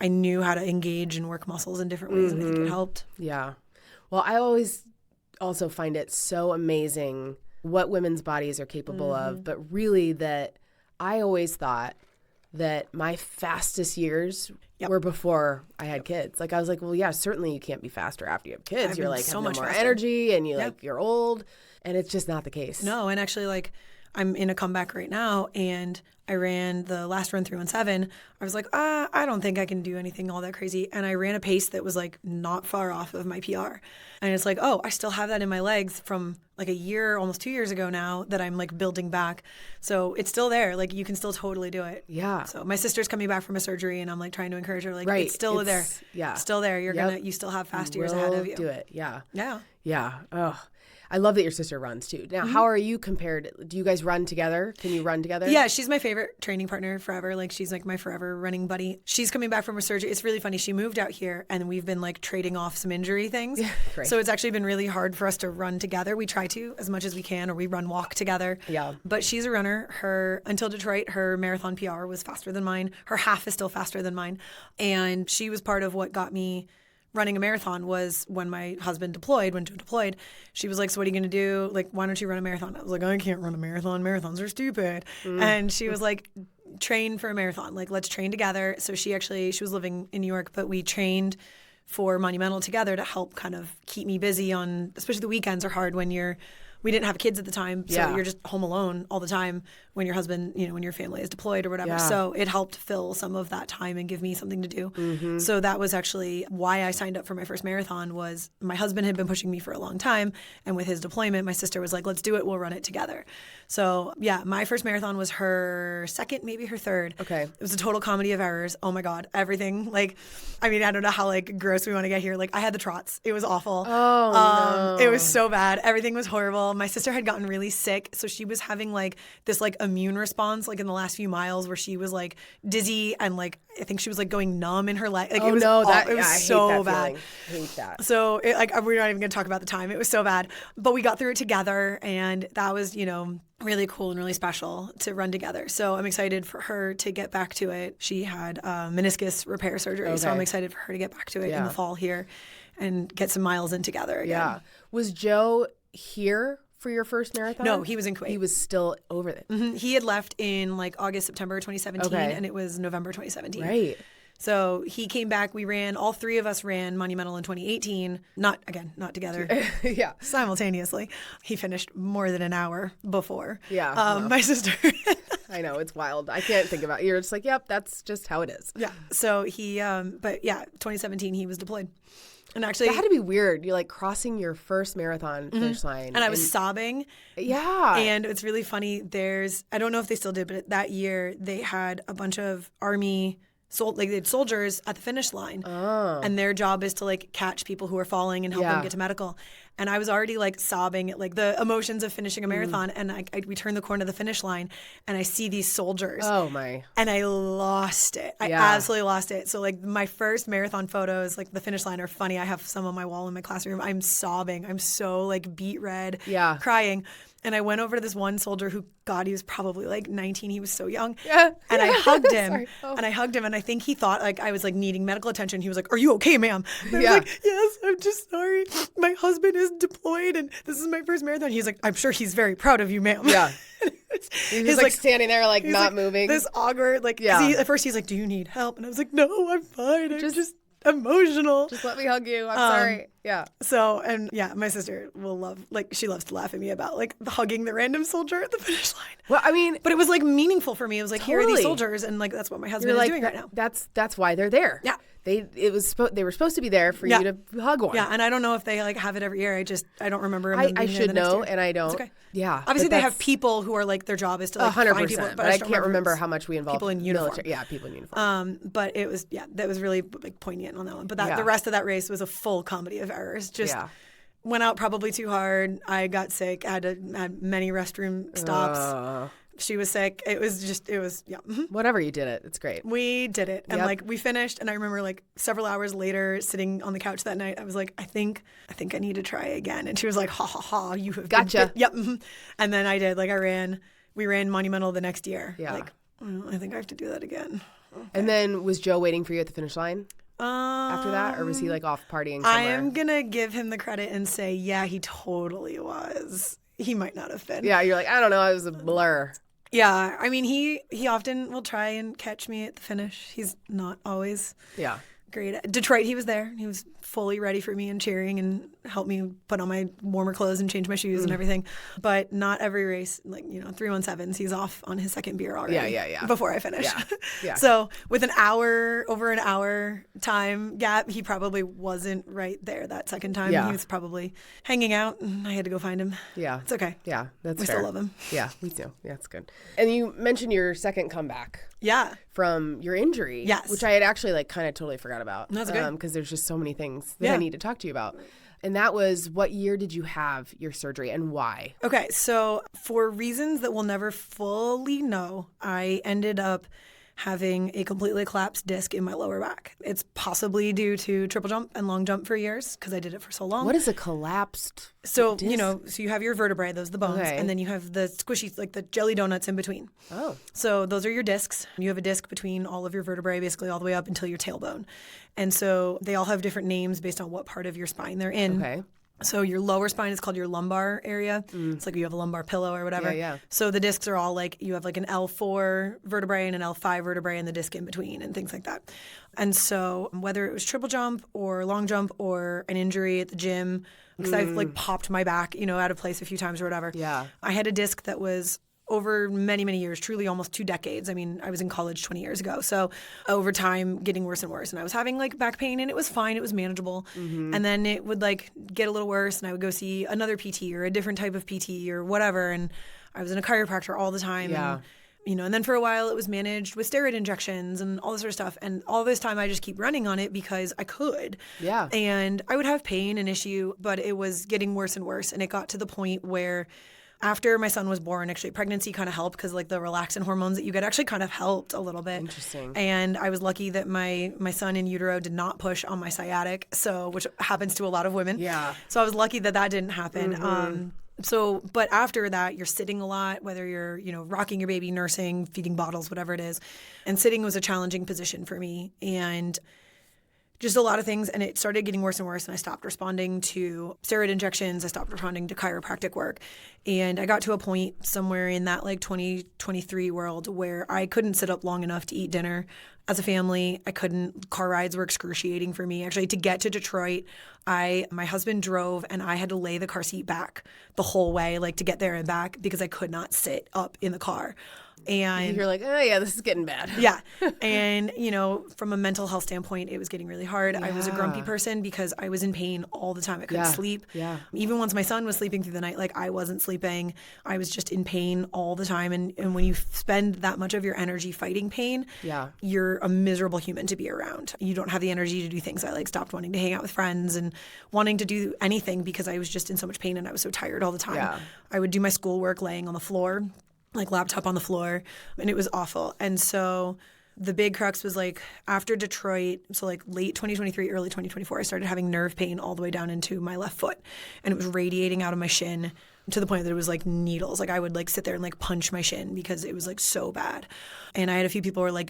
I knew how to engage and work muscles in different ways. And I think it helped. Yeah. Well, I always also find it so amazing what women's bodies are capable of, but really that I always thought that my fastest years were before I had kids. I was well, yeah, certainly you can't be faster after you have kids. You're so have much more faster. Energy and you're old, and it's just not the case. No, and actually I'm in a comeback right now, and I ran the last run 3:17. I was I don't think I can do anything all that crazy. And I ran a pace that was not far off of my PR. And it's I still have that in my legs from a year, almost 2 years ago now that I'm building back. So it's still there. You can still totally do it. Yeah. So my sister's coming back from a surgery and I'm trying to encourage her, right. It's still there. Yeah. Still there. You still have fast years ahead of you. Do it. Yeah. Yeah. Yeah. Oh. I love that your sister runs too. Now, how are you compared? Do you guys run together? Can you run together? Yeah, she's my favorite training partner forever. She's my forever running buddy. She's coming back from her surgery. It's really funny. She moved out here and we've been trading off some injury things. Great. So it's actually been really hard for us to run together. We try to as much as we can, or we walk together. Yeah. But she's a runner. Until Detroit, her marathon PR was faster than mine. Her half is still faster than mine. And she was part of what got me running a marathon. Was when my husband went deployed, she was so what are you going to do? Why don't you run a marathon? I was I can't run a marathon. Marathons are stupid. And she was train for a marathon. Let's train together. So she was living in New York, but we trained for Monumental together to help kind of keep me busy especially the weekends are hard when we didn't have kids at the time, so you're just home alone all the time when your husband, when your family is deployed or whatever. Yeah. So it helped fill some of that time and give me something to do. So that was actually why I signed up for my first marathon. Was my husband had been pushing me for a long time, and with his deployment, my sister was let's do it, we'll run it together. So yeah, my first marathon was her second, maybe her third. Okay. It was a total comedy of errors. Oh my God, everything. I don't know how gross we want to get here. I had the trots. It was awful. Oh, no. It was so bad. Everything was horrible. My sister had gotten really sick, so she was having this immune response in the last few miles where she was dizzy and I think she was going numb in her leg. It was so bad. I hate that. So we're not even going to talk about the time. It was so bad, but we got through it together, and that was really cool and really special to run together. So I'm excited for her to get back to it. She had meniscus repair surgery, so I'm excited for her to get back to it in the fall here and get some miles in together again. Yeah. Was Joe here for your first marathon? No, he was in Kuwait. He was still over there. Mm-hmm. He had left in August, September 2017, and it was November 2017. Right. So he came back. all three of us ran Monumental in 2018. Not together. Yeah. Simultaneously. He finished more than an hour before. Yeah. Well. My sister. I know, it's wild. I can't think about it. You're just yep, that's just how it is. Yeah. So he, 2017, he was deployed. And actually, that had to be weird. You're like crossing your first marathon finish line. And I was sobbing. Yeah. And it's really funny. I don't know if they still did, but that year they had a bunch of Army they had soldiers at the finish line. Oh. And their job is to like catch people who are falling and help them get to medical. And I was already like sobbing at like the emotions of finishing a marathon. And we turned the corner of the finish line and I see these soldiers. Oh my. And I lost it. I absolutely lost it. So like my first marathon photos, like the finish line, are funny. I have some on my wall in my classroom. I'm sobbing. I'm so like beet red, crying. And I went over to this one soldier who, God, he was probably like 19. He was so young. Yeah. And I hugged him. And I hugged him. And I think he thought like I was like needing medical attention. He was like, "Are you okay, ma'am?" And I was like, "Yes, I'm just sorry. My husband is deployed and this is my first marathon." He's like, "I'm sure he's very proud of you, ma'am." Yeah. He's like standing there like not moving. This awkward, like, at first he's like, "Do you need help?" And I was like, "No, I'm fine. I'm just emotional. Just let me hug you. I'm sorry." Yeah. So, and my sister will she loves to laugh at me about like hugging the random soldier at the finish line. Well, I mean, but it was like meaningful for me. It was like, here are these soldiers, and like that's what my husband is doing right now. That's why they're there. Yeah. They were supposed to be there for you to hug one. Yeah, and I don't know if they like have it every year. I don't remember. I should know, and I don't. It's okay. Yeah. Obviously, they have people who are like their job is to like 100%, find people, but I can't remember how much we involve people in uniform. Military. Yeah, people in uniform. But it was that was really like poignant on that one. But the rest of that race was a full comedy of errors. Just went out probably too hard. I got sick. I had many restroom stops. She was sick. It was Whatever, you did it. It's great. We did it. And like we finished, and I remember like several hours later sitting on the couch that night, I was like, I think I need to try again. And she was like, "Ha ha ha, you have gotcha." Yep. And then I did. Like we ran Monumental the next year. Yeah. Like, I think I have to do that again. Okay. And then was Joe waiting for you at the finish line? After that, or was he like off partying somewhere? I am gonna give him the credit and say, yeah, he totally was. He might not have been. Yeah, you're like, I don't know, I was a blur. Yeah, I mean, he often will try and catch me at the finish. He's not always great. Detroit, he was there. He was fully ready for me and cheering and helped me put on my warmer clothes and change my shoes and everything. But not every race, like 317s, he's off on his second beer already. Yeah. Before I finish. Yeah. So with over an hour time gap, he probably wasn't right there that second time. Yeah. He was probably hanging out, and I had to go find him. Yeah. It's okay. Yeah, that's we fair. still love him. Yeah, we do. Yeah, that's good. And you mentioned your second comeback. Yeah. From your injury. Yes. Which I had actually like kind of totally forgot about. That's good. Because there's just so many things that I need to talk to you about. And that was, what year did you have your surgery and why? Okay, so for reasons that we'll never fully know, I ended up having a completely collapsed disc in my lower back. It's possibly due to triple jump and long jump for years because I did it for so long. What is a collapsed So, disc? so you have your vertebrae, those are the bones, and then you have the squishy, like the jelly donuts in between. Oh. So those are your discs. You have a disc between all of your vertebrae, basically all the way up until your tailbone. And so they all have different names based on what part of your spine they're in. Okay. So your lower spine is called your lumbar area. It's like you have a lumbar pillow or whatever. Yeah. So the discs are all like, you have like an L4 vertebrae and an L5 vertebrae and the disc in between and things like that. And so whether it was triple jump or long jump or an injury at the gym, because I've like popped my back, out of place a few times or whatever. Yeah. I had a disc that was over many, many years, truly almost 2 decades. I mean, I was in college 20 years ago. So over time, getting worse and worse. And I was having like back pain and it was fine. It was manageable. And then it would like get a little worse and I would go see another PT or a different type of PT or whatever. And I was in a chiropractor all the time. Yeah. And then for a while it was managed with steroid injections and all this sort of stuff. And all this time I just keep running on it because I could. Yeah. And I would have pain and issue, but it was getting worse and worse. And it got to the point where after my son was born, actually pregnancy kind of helped because like the relaxin hormones that you get actually kind of helped a little bit. Interesting. And I was lucky that my son in utero did not push on my sciatic, which happens to a lot of women. Yeah. So I was lucky that didn't happen. But after that, you're sitting a lot, whether you're, rocking your baby, nursing, feeding bottles, whatever it is. And sitting was a challenging position for me. And just a lot of things, and it started getting worse and worse, and I stopped responding to steroid injections. I stopped responding to chiropractic work, and I got to a point somewhere in that like 2023 world where I couldn't sit up long enough to eat dinner as a family. I couldn't. Car rides were excruciating for me. Actually, to get to Detroit, my husband drove, and I had to lay the car seat back the whole way, like to get there and back, because I could not sit up in the car. And you're like, oh yeah, this is getting bad. Yeah. And, from a mental health standpoint, it was getting really hard. I was a grumpy person because I was in pain all the time. I couldn't sleep. Yeah. Even once my son was sleeping through the night, I wasn't sleeping. I was just in pain all the time. And when you spend that much of your energy fighting pain, you're a miserable human to be around. You don't have the energy to do things. I stopped wanting to hang out with friends and wanting to do anything because I was just in so much pain and I was so tired all the time. Yeah. I would do my schoolwork laying on the floor, laptop on the floor, and it was awful. And so the big crux was after Detroit, so late 2023, early 2024, I started having nerve pain all the way down into my left foot, and it was radiating out of my shin to the point that it was needles. I would sit there and punch my shin because it was so bad. And I had a few people who were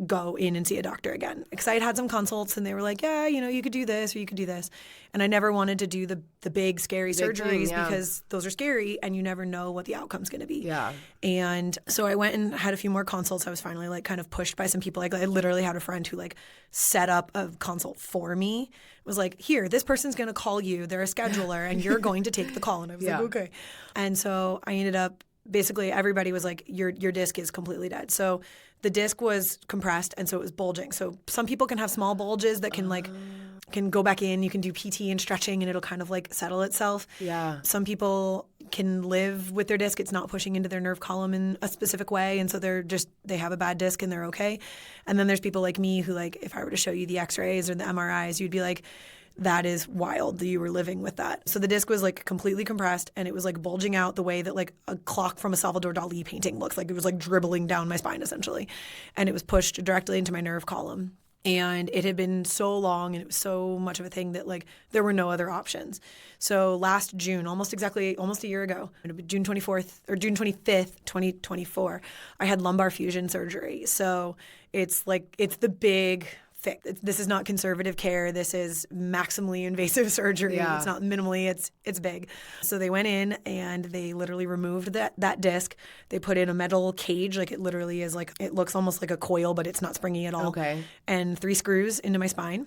go in and see a doctor again. Because I had some consults and they were like, yeah, you could do this or you could do this. And I never wanted to do the big scary surgeries because those are scary and you never know what the outcome's going to be. Yeah. And so I went and had a few more consults. I was finally kind of pushed by some people. I literally had a friend who set up a consult for me. It was here, this person's going to call you. They're a scheduler and you're going to take the call. And I was okay. And so I ended up, basically everybody was your disc is completely dead. So the disc was compressed and so it was bulging. So some people can have small bulges that can can go back in. You can do PT and stretching and it'll kind of settle itself. Yeah. Some people can live with their disc. It's not pushing into their nerve column in a specific way. And so they have a bad disc and they're okay. And then there's people like me who if I were to show you the x-rays or the MRIs, you'd be like, that is wild that you were living with that. So the disc was completely compressed and it was bulging out the way that a clock from a Salvador Dali painting looks like. It was dribbling down my spine essentially. And it was pushed directly into my nerve column. And it had been so long and it was so much of a thing that there were no other options. So last June, almost a year ago, June 25th, 2024, I had lumbar fusion surgery. So it's the big fix. This is not conservative care. This is maximally invasive surgery. Yeah. It's not minimally, it's big. So they went in and they literally removed that disc. They put in a metal cage, it literally is it looks almost like a coil, but it's not springy at all. Okay. And 3 screws into my spine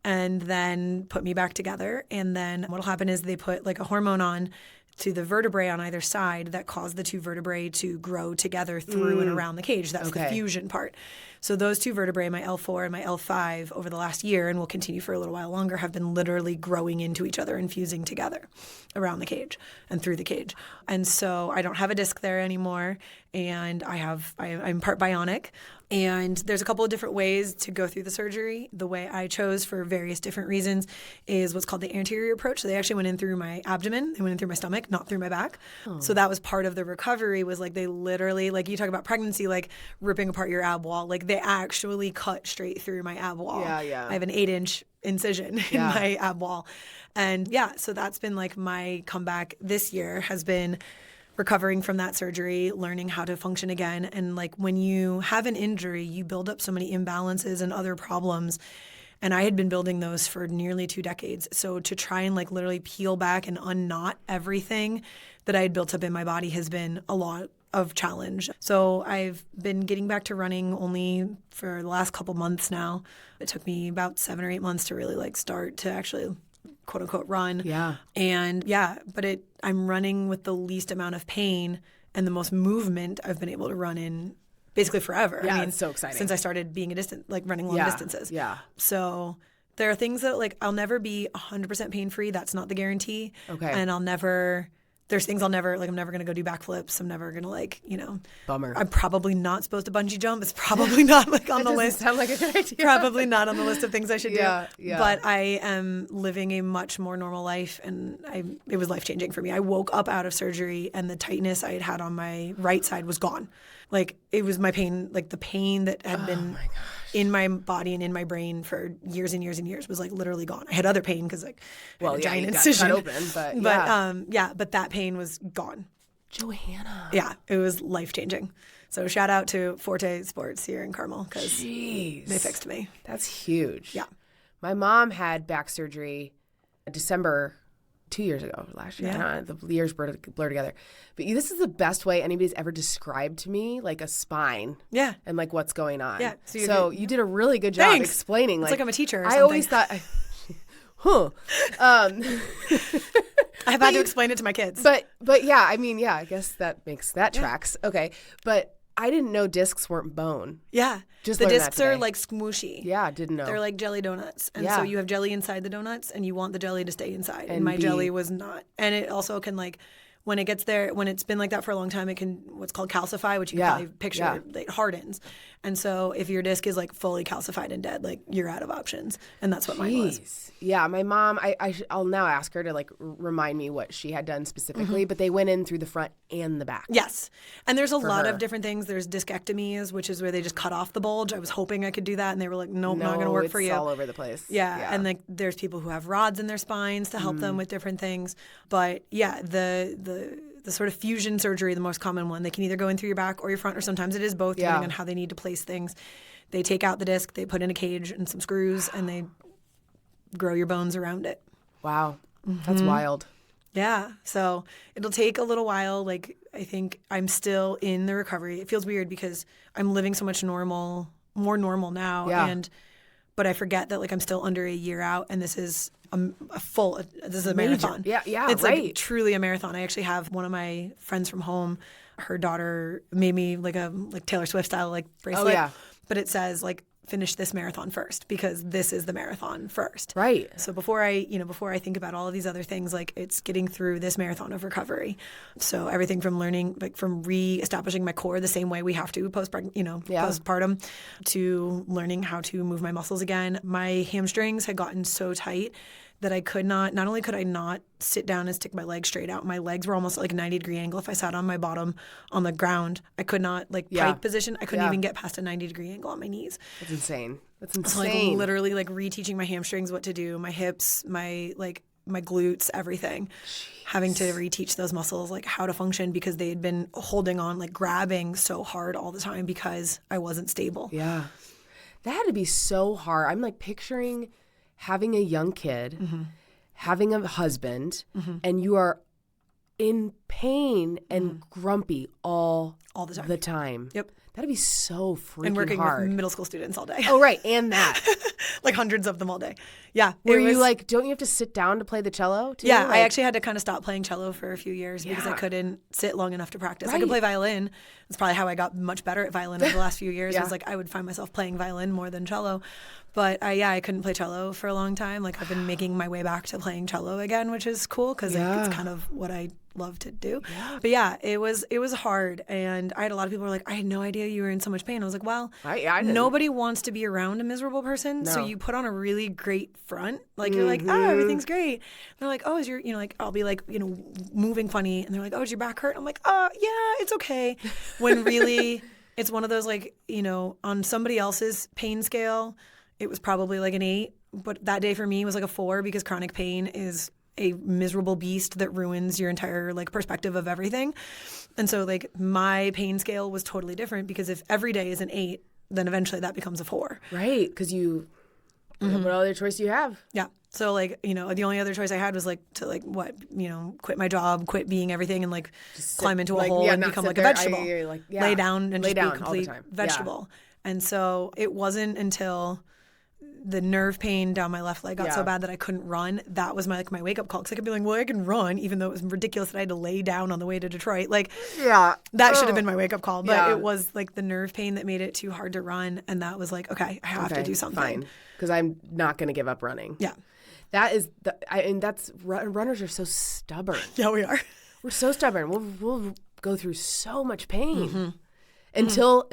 and then put me back together. And then what'll happen is they put a hormone on to the vertebrae on either side that cause the 2 vertebrae to grow together through and around the cage. That's the fusion part. So those 2 vertebrae, my L4 and my L5, over the last year, and will continue for a little while longer, have been literally growing into each other and fusing together around the cage and through the cage. And so I don't have a disc there anymore, and I'm part bionic. And there's a couple of different ways to go through the surgery. The way I chose for various different reasons is what's called the anterior approach. So they actually went in through my abdomen. They went in through my stomach, not through my back. Oh. So that was part of the recovery was they literally, you talk about pregnancy, ripping apart your ab wall. They actually cut straight through my ab wall. Yeah, yeah. I have an 8-inch incision in my ab wall. And so that's been my comeback this year has been recovering from that surgery, learning how to function again. And when you have an injury, you build up so many imbalances and other problems. And I had been building those for nearly 2 decades. So to try and literally peel back and unknot everything that I had built up in my body has been a lot of challenge. So I've been getting back to running only for the last couple months now. It took me about 7 or 8 months to really start to actually quote unquote run. Yeah. And but I'm running with the least amount of pain and the most movement I've been able to run in basically forever. Yeah, it's so exciting. Since I started being running long distances. Yeah. So there are things that I'll never be 100% pain free. That's not the guarantee. Okay. And there's things I'm never going to go do backflips. I'm never going to Bummer. I'm probably not supposed to bungee jump. It's probably not on the list. Sound like a good idea. Probably not on the list of things I should do. Yeah. But I am living a much more normal life and it was life changing for me. I woke up out of surgery and the tightness I had on my right side was gone. It was my pain, the pain that had been in my body and in my brain for years and years and years was literally gone. I had other pain because a giant incision. Got cut open, but that pain was gone. Johanna. Yeah, it was life changing. So shout out to Forte Sports here in Carmel because they fixed me. That's huge. Yeah. My mom had back surgery in December 2 years ago, last year. Yeah. The years blur together. But this is the best way anybody's ever described to me, a spine. Yeah. And what's going on. Yeah. So you did a really good job explaining. It's I'm a teacher or I something. always thought, I've had to explain it to my kids. But I guess that tracks. Okay. But I didn't know discs weren't bone. Yeah. Just the learned that discs are today. like smooshy. Yeah, didn't know. They're like jelly donuts. And so you have jelly inside the donuts and you want the jelly to stay inside. And my jelly was not. And it also can like, when it gets there, when it's been like that for a long time, it can what's called calcify, which you can probably picture. It hardens. And so if your disc is like fully calcified and dead, like you're out of options. And that's what mine was. Yeah, my mom, I'll now ask her to like remind me what she had done specifically, but they went in through the front and the back. Yes. And there's a lot of different things. There's discectomies, which is where they just cut off the bulge. I was hoping I could do that. And they were like, nope, not going to work for you. It's all over the place. Yeah. And like there's people who have rods in their spines to help them with different things. But yeah, the sort of fusion surgery, the most common one, they can either go in through your back or your front, or sometimes it is both, depending on how they need to place things. They take out the disc, they put in a cage and some screws, and they grow your bones around it. Wow. That's wild. Yeah. So it'll take a little while. Like, I think I'm still in the recovery. It feels weird because I'm living so much more normal now. Yeah. But I forget that like I'm still under a year out, and this is this is a marathon. Yeah, it's right. like truly a marathon. I actually have one of my friends from home, her daughter made me like a Taylor Swift style like bracelet. Oh, yeah. But it says like finish this marathon first, because this is the marathon first. Right. So before I think about all of these other things, like it's getting through this marathon of recovery. So everything from learning, like from reestablishing my core the same way we have to postpartum, to learning how to move my muscles again. My hamstrings had gotten so tight that I could not only could I not sit down and stick my legs straight out, my legs were almost like a 90-degree angle. If I sat on my bottom on the ground, I could not, pike position, I couldn't even get past a 90-degree angle on my knees. That's insane. That's So insane. literally reteaching my hamstrings what to do, my hips, my glutes, everything. Jeez. Having to reteach those muscles how to function, because they had been holding on, grabbing so hard all the time because I wasn't stable. Yeah. That had to be so hard. I'm picturing having a young kid, having a husband, and you are in pain and grumpy all the time. Yep. That'd be so freaking and working hard. with middle school students all day. Oh, right. And that. Hundreds of them all day. Yeah. Were you don't you have to sit down to play the cello too? Yeah, I actually had to kind of stop playing cello for a few years because I couldn't sit long enough to practice. Right. I could play violin. That's probably how I got much better at violin over the last few years. I was I would find myself playing violin more than cello. But I couldn't play cello for a long time. I've been making my way back to playing cello again, which is cool because it's kind of what I love to do. Yeah. But yeah, it was hard. And I had a lot of people who were like, I had no idea you were in so much pain. I was like, well, nobody wants to be around a miserable person. No. So you put on a really great front. You're like, oh, everything's great. And they're like, oh, is your, I'll be moving funny. And they're like, oh, is your back hurt? I'm like, oh, yeah, it's okay. When really it's one of those on somebody else's pain scale, it was probably an 8, but that day for me was a 4, because chronic pain is a miserable beast that ruins your entire perspective of everything. And so my pain scale was totally different, because if every day is an 8, then eventually that becomes a 4. Right, because what other choice do you have? Yeah. So the only other choice I had was quit my job, quit being everything, and just climb into a hole and become a vegetable. Lay down and just be a complete vegetable. Yeah. And so it wasn't until the nerve pain down my left leg got so bad that I couldn't run. That was my wake up call, because I could be well, I can run, even though it was ridiculous that I had to lay down on the way to Detroit. That should have been my wake up call, but it was the nerve pain that made it too hard to run, and that was okay, I have to do something. Fine, because I'm not going to give up running. Yeah, that is runners are so stubborn. Yeah, we are. We're so stubborn. We'll go through so much pain until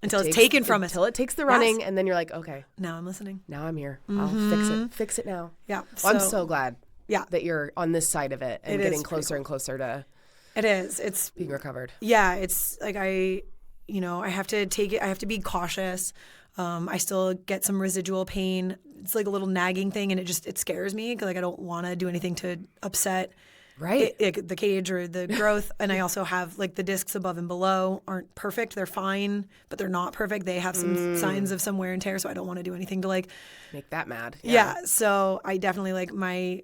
it's taken from us. Until it takes the running, and then you're like, okay. Now I'm listening. Now I'm here. I'll fix it now. Yeah. Well, I'm so glad that you're on this side of it and getting closer and closer to it is. It's being recovered. Yeah. It's I have to take it. I have to be cautious. I still get some residual pain. It's a little nagging thing, and it scares me, because I don't want to do anything to upset the cage or the growth. And I also have the discs above and below aren't perfect. They're fine, but they're not perfect. They have some signs of some wear and tear, so I don't want to do anything to make that mad. Yeah. So I definitely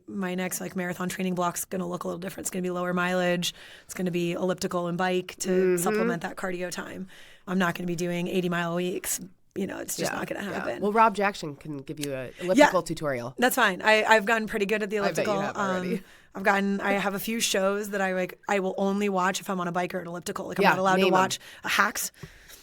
my next marathon training block's going to look a little different. It's going to be lower mileage. It's going to be elliptical and bike to supplement that cardio time. I'm not going to be doing 80-mile weeks, it's just not going to happen. Yeah. Well, Rob Jackson can give you an elliptical tutorial. That's fine. I've gotten pretty good at the elliptical. I bet you have already. I have a few shows that I will only watch if I'm on a bike or an elliptical. Like I'm not allowed to watch Hacks.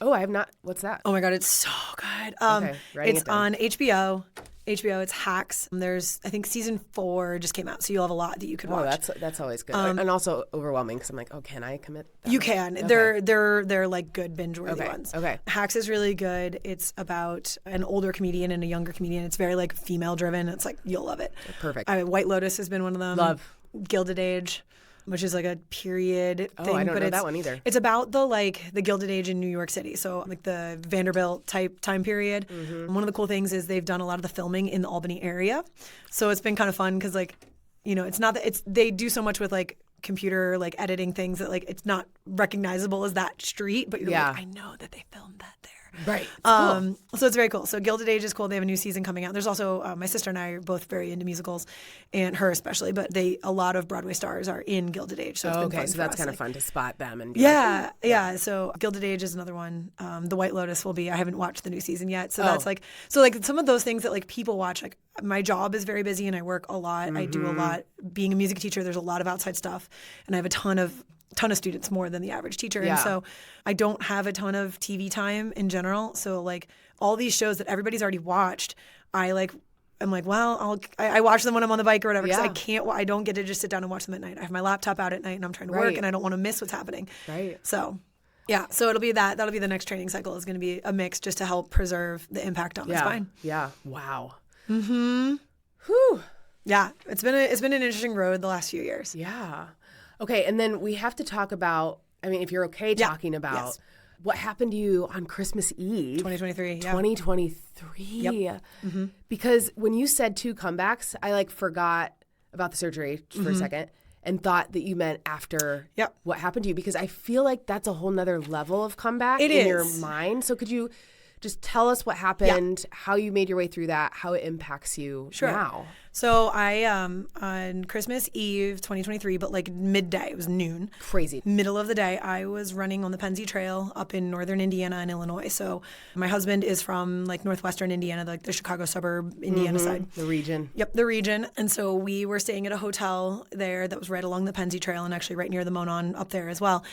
Oh, I have not. What's that? Oh my God, it's so good. Writing it's it down. on HBO. It's Hacks. There's, I think season 4 just came out, so you'll have a lot that you could watch. That's always good, and also overwhelming because I'm like, oh, can I commit? You can. Okay. They're like good binge-worthy ones. Okay. Hacks is really good. It's about an older comedian and a younger comedian. It's very like female-driven. It's like you'll love it. Perfect. White Lotus has been one of them. Love. Gilded Age, which is like a period thing. I don't but know it's, that one either. It's about the Gilded Age in New York City. So like the Vanderbilt type time period. Mm-hmm. One of the cool things is they've done a lot of the filming in the Albany area. So it's been kind of fun because it's not that they do so much with like computer like editing things that like it's not recognizable as that street, but you're like, I know that they filmed that there. Right. Cool. So it's very cool. So Gilded Age is cool. They have a new season coming out. There's also my sister and I are both very into musicals, and her especially. But a lot of Broadway stars are in Gilded Age. So it's been fun so that's kind of fun to spot them and be yeah. So Gilded Age is another one. The White Lotus will be. I haven't watched the new season yet. So that's like some of those things that like people watch. Like my job is very busy and I work a lot. Mm-hmm. I do a lot. Being a music teacher, there's a lot of outside stuff, and I have a ton of students, more than the average teacher. And so I don't have a ton of TV time in general. So like all these shows that everybody's already watched, I'm like, well, I watch them when I'm on the bike or whatever, because I don't get to just sit down and watch them at night. I have my laptop out at night and I'm trying to work and I don't want to miss what's happening. Right. So so it'll be that'll be the next training cycle, is going to be a mix just to help preserve the impact on the spine. Yeah. Wow. Mm-hmm. Whew. Yeah. It's been an interesting road the last few years. Yeah. Okay, and then we have to talk about, I mean, if you're okay talking about what happened to you on Christmas Eve. 2023, 2023. Yep. Mm-hmm. Because when you said 2 comebacks, I forgot about the surgery for a second and thought that you meant after what happened to you, because I feel like that's a whole nother level of comeback in your mind. So could you just tell us what happened, how you made your way through that, how it impacts you now? So I, on Christmas Eve 2023, but like midday, it was noon. Crazy. Middle of the day, I was running on the Pennsy Trail up in northern Indiana and Illinois. So my husband is from like northwestern Indiana, like the Chicago suburb, Indiana side. The region. Yep, the region. And so we were staying at a hotel there that was right along the Pennsy Trail and actually right near the Monon up there as well.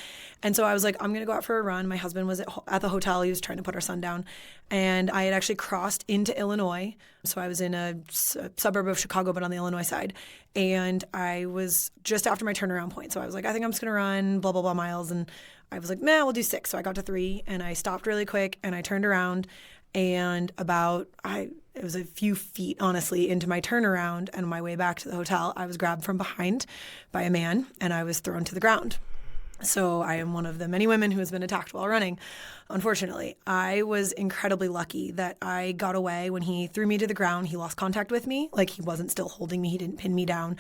And so I was like, I'm going to go out for a run. My husband was at the hotel. He was trying to put our son down. And I had actually crossed into Illinois. So I was in a suburb of Chicago, but on the Illinois side. And I was just after my turnaround point. So I was like, I think I'm just going to run blah, blah, blah miles. And I was like, we'll do 6. So I got to 3 and I stopped really quick and I turned around, and it was a few feet, honestly, into my turnaround and my way back to the hotel, I was grabbed from behind by a man and I was thrown to the ground. So I am one of the many women who has been attacked while running. Unfortunately, I was incredibly lucky that I got away. When he threw me to the ground, he lost contact with me. Like, he wasn't still holding me. He didn't pin me down.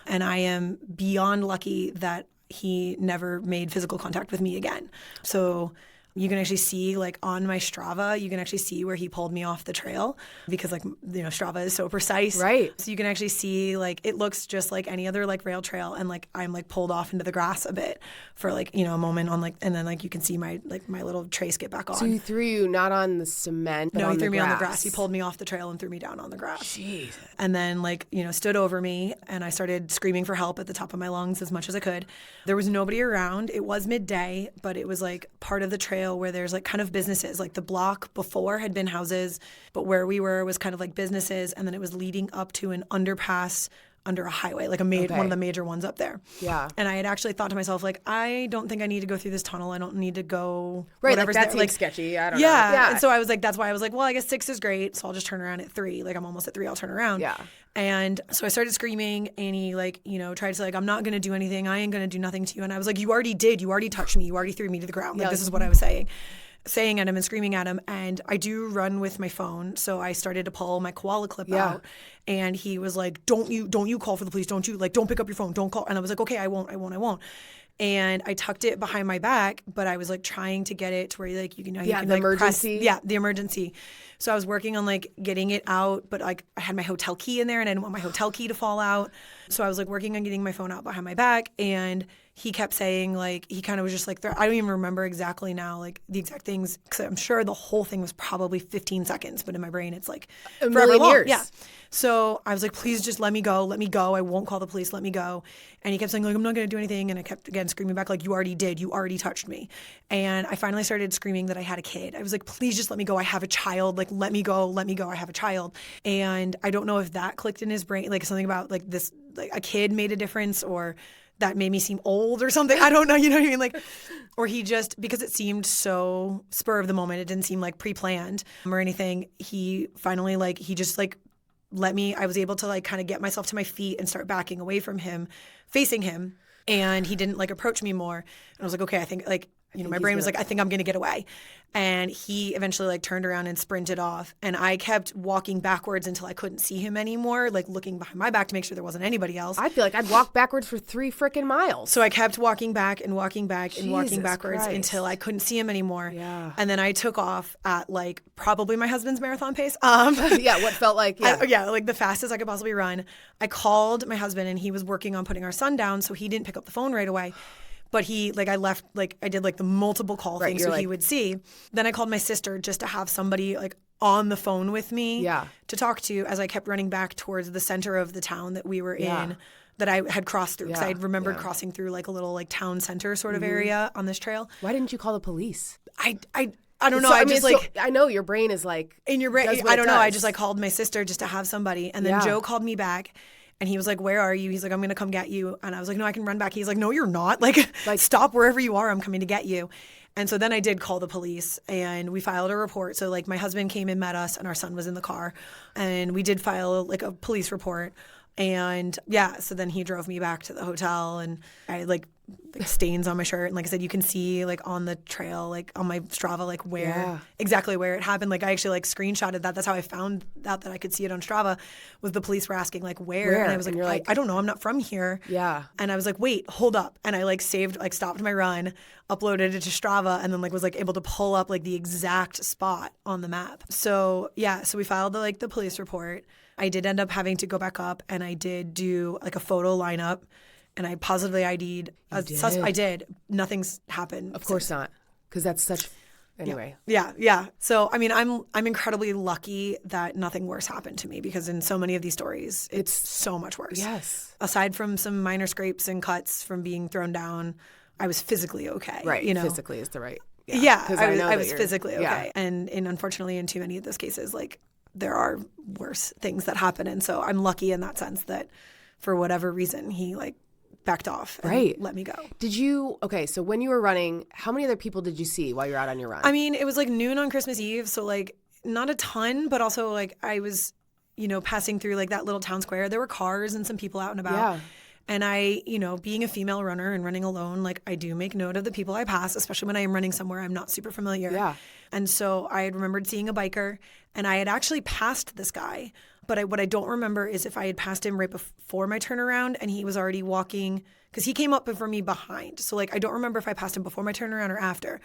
And I am beyond lucky that he never made physical contact with me again. So you can actually see, like, on my Strava, you can actually see where he pulled me off the trail, because, like, Strava is so precise. Right. So you can actually see, like, it looks just like any other, like, rail trail, and, like, I'm, like, pulled off into the grass a bit for, like, a moment on, like, and then, like, you can see my little trace get back on. So he threw you not on the cement, but no, on he threw the me grass. on the grass. He pulled me off the trail and threw me down on the grass. Jeez. And then, like, stood over me, and I started screaming for help at the top of my lungs as much as I could. There was nobody around. It was midday, but it was, like, part of the trail where there's, like, kind of businesses. Like, the block before had been houses, but where we were was kind of like businesses, and then it was leading up to an underpass under a highway, like one of the major ones up there. Yeah. And I had actually thought to myself, like, I don't think I need to go through this tunnel. I don't need to go. Right, like, that seems sketchy. I don't know. Yeah. And so I was like, that's why I was like, well, I guess 6 is great, so I'll just turn around at 3. Like, I'm almost at 3, I'll turn around. Yeah. And so I started screaming, and he, like, tried to say, like, I'm not going to do anything. I ain't going to do nothing to you. And I was like, you already did. You already touched me. You already threw me to the ground. Like, this is what I was saying at him and screaming at him. And I do run with my phone, so I started to pull my koala clip out, and he was like, don't you call for the police, don't pick up your phone, don't call. And I was like, okay, I won't. And I tucked it behind my back, but I was, like, trying to get it to where, like, you can the like, emergency. the emergency. So I was working on, like, getting it out, but, like, I had my hotel key in there, and I didn't want my hotel key to fall out. So I was, like, working on getting my phone out behind my back, and he kept saying, like, he kind of was just like, I don't even remember exactly now, like, the exact things, because I'm sure the whole thing was probably 15 seconds, but in my brain, it's like a forever million long. years. Yeah. So I was like, please just let me go. I won't call the police. Let me go. And he kept saying, like, I'm not going to do anything. And I kept, again, screaming back, like, you already did. You already touched me. And I finally started screaming that I had a kid. I was like, please just let me go. I have a child. Like, let me go. Let me go. I have a child. And I don't know if that clicked in his brain, like something about like this, like a kid made a difference, or that made me seem old or something. I don't know. You know what I mean? Like, or he just, because it seemed so spur of the moment, it didn't seem like pre-planned or anything. He finally, like, he just like let me, I was able to like kind of get myself to my feet and start backing away from him, facing him. And he didn't like approach me more. And I was like, okay, I think like, you know, my brain was like, I think I'm going to get away. And he eventually like turned around and sprinted off. And I kept walking backwards until I couldn't see him anymore, like looking behind my back to make sure there wasn't anybody else. I feel like I'd walk backwards for 3 freaking miles. So I kept walking back and walking back and walking backwards Christ. until I couldn't see him anymore. Yeah. And then I took off at like probably my husband's marathon pace. Yeah, what felt like, like the fastest I could possibly run. I called my husband and he was working on putting our son down, so he didn't pick up the phone right away. But he, like, I left, like, I did, like, the multiple call thing so he would see. Then I called my sister just to have somebody, like, on the phone with me to talk to as I kept running back towards the center of the town that we were in, that I had crossed through. Because I had remembered crossing through, like, a little, like, town center sort of area on this trail. Why didn't you call the police? I don't know. So, I just, like... I know your brain is, like... In your brain, I don't know. I just, like, called my sister just to have somebody. And then Joe called me back. And he was like, where are you? He's like, I'm going to come get you. And I was like, no, I can run back. He's like, no, you're not. Like, stop wherever you are. I'm coming to get you. And so then I did call the police and we filed a report. So like my husband came and met us and our son was in the car. And we did file like a police report. And yeah, so then he drove me back to the hotel and I like stains on my shirt. And like I said, you can see like on the trail, like on my Strava, like where exactly where it happened. Like I actually like screenshotted that. That's how I found out that I could see it on Strava, was the police were asking like where? And I was like, I don't know. I'm not from here. Yeah. And I was like, wait, hold up. And I like saved, like stopped my run, uploaded it to Strava, and then like was like able to pull up like the exact spot on the map. So yeah, so we filed the police report. I did end up having to go back up and I did do like a photo lineup and I positively ID'd a suspect. I did. Nothing's happened. Of course not. Because that's such... Anyway. Yeah. So, I mean, I'm incredibly lucky that nothing worse happened to me because in so many of these stories, it's so much worse. Yes. Aside from some minor scrapes and cuts from being thrown down, I was physically okay. Right. You know? Physically is the right... Yeah. I was physically okay. And unfortunately, in too many of those cases, like, there are worse things that happen. And so I'm lucky in that sense that for whatever reason, he like backed off and let me go. Did you, okay, so when you were running, how many other people did you see while you were out on your run? I mean, it was like noon on Christmas Eve. So like not a ton, but also like I was, you know, passing through like that little town square. There were cars and some people out and about. Yeah. And I, you know, being a female runner and running alone, like I do make note of the people I pass, especially when I am running somewhere I'm not super familiar. Yeah. And so I had remembered seeing a biker and I had actually passed this guy. But what I don't remember is if I had passed him right before my turnaround and he was already walking, because he came up before me behind. So like I don't remember if I passed him before my turnaround or after.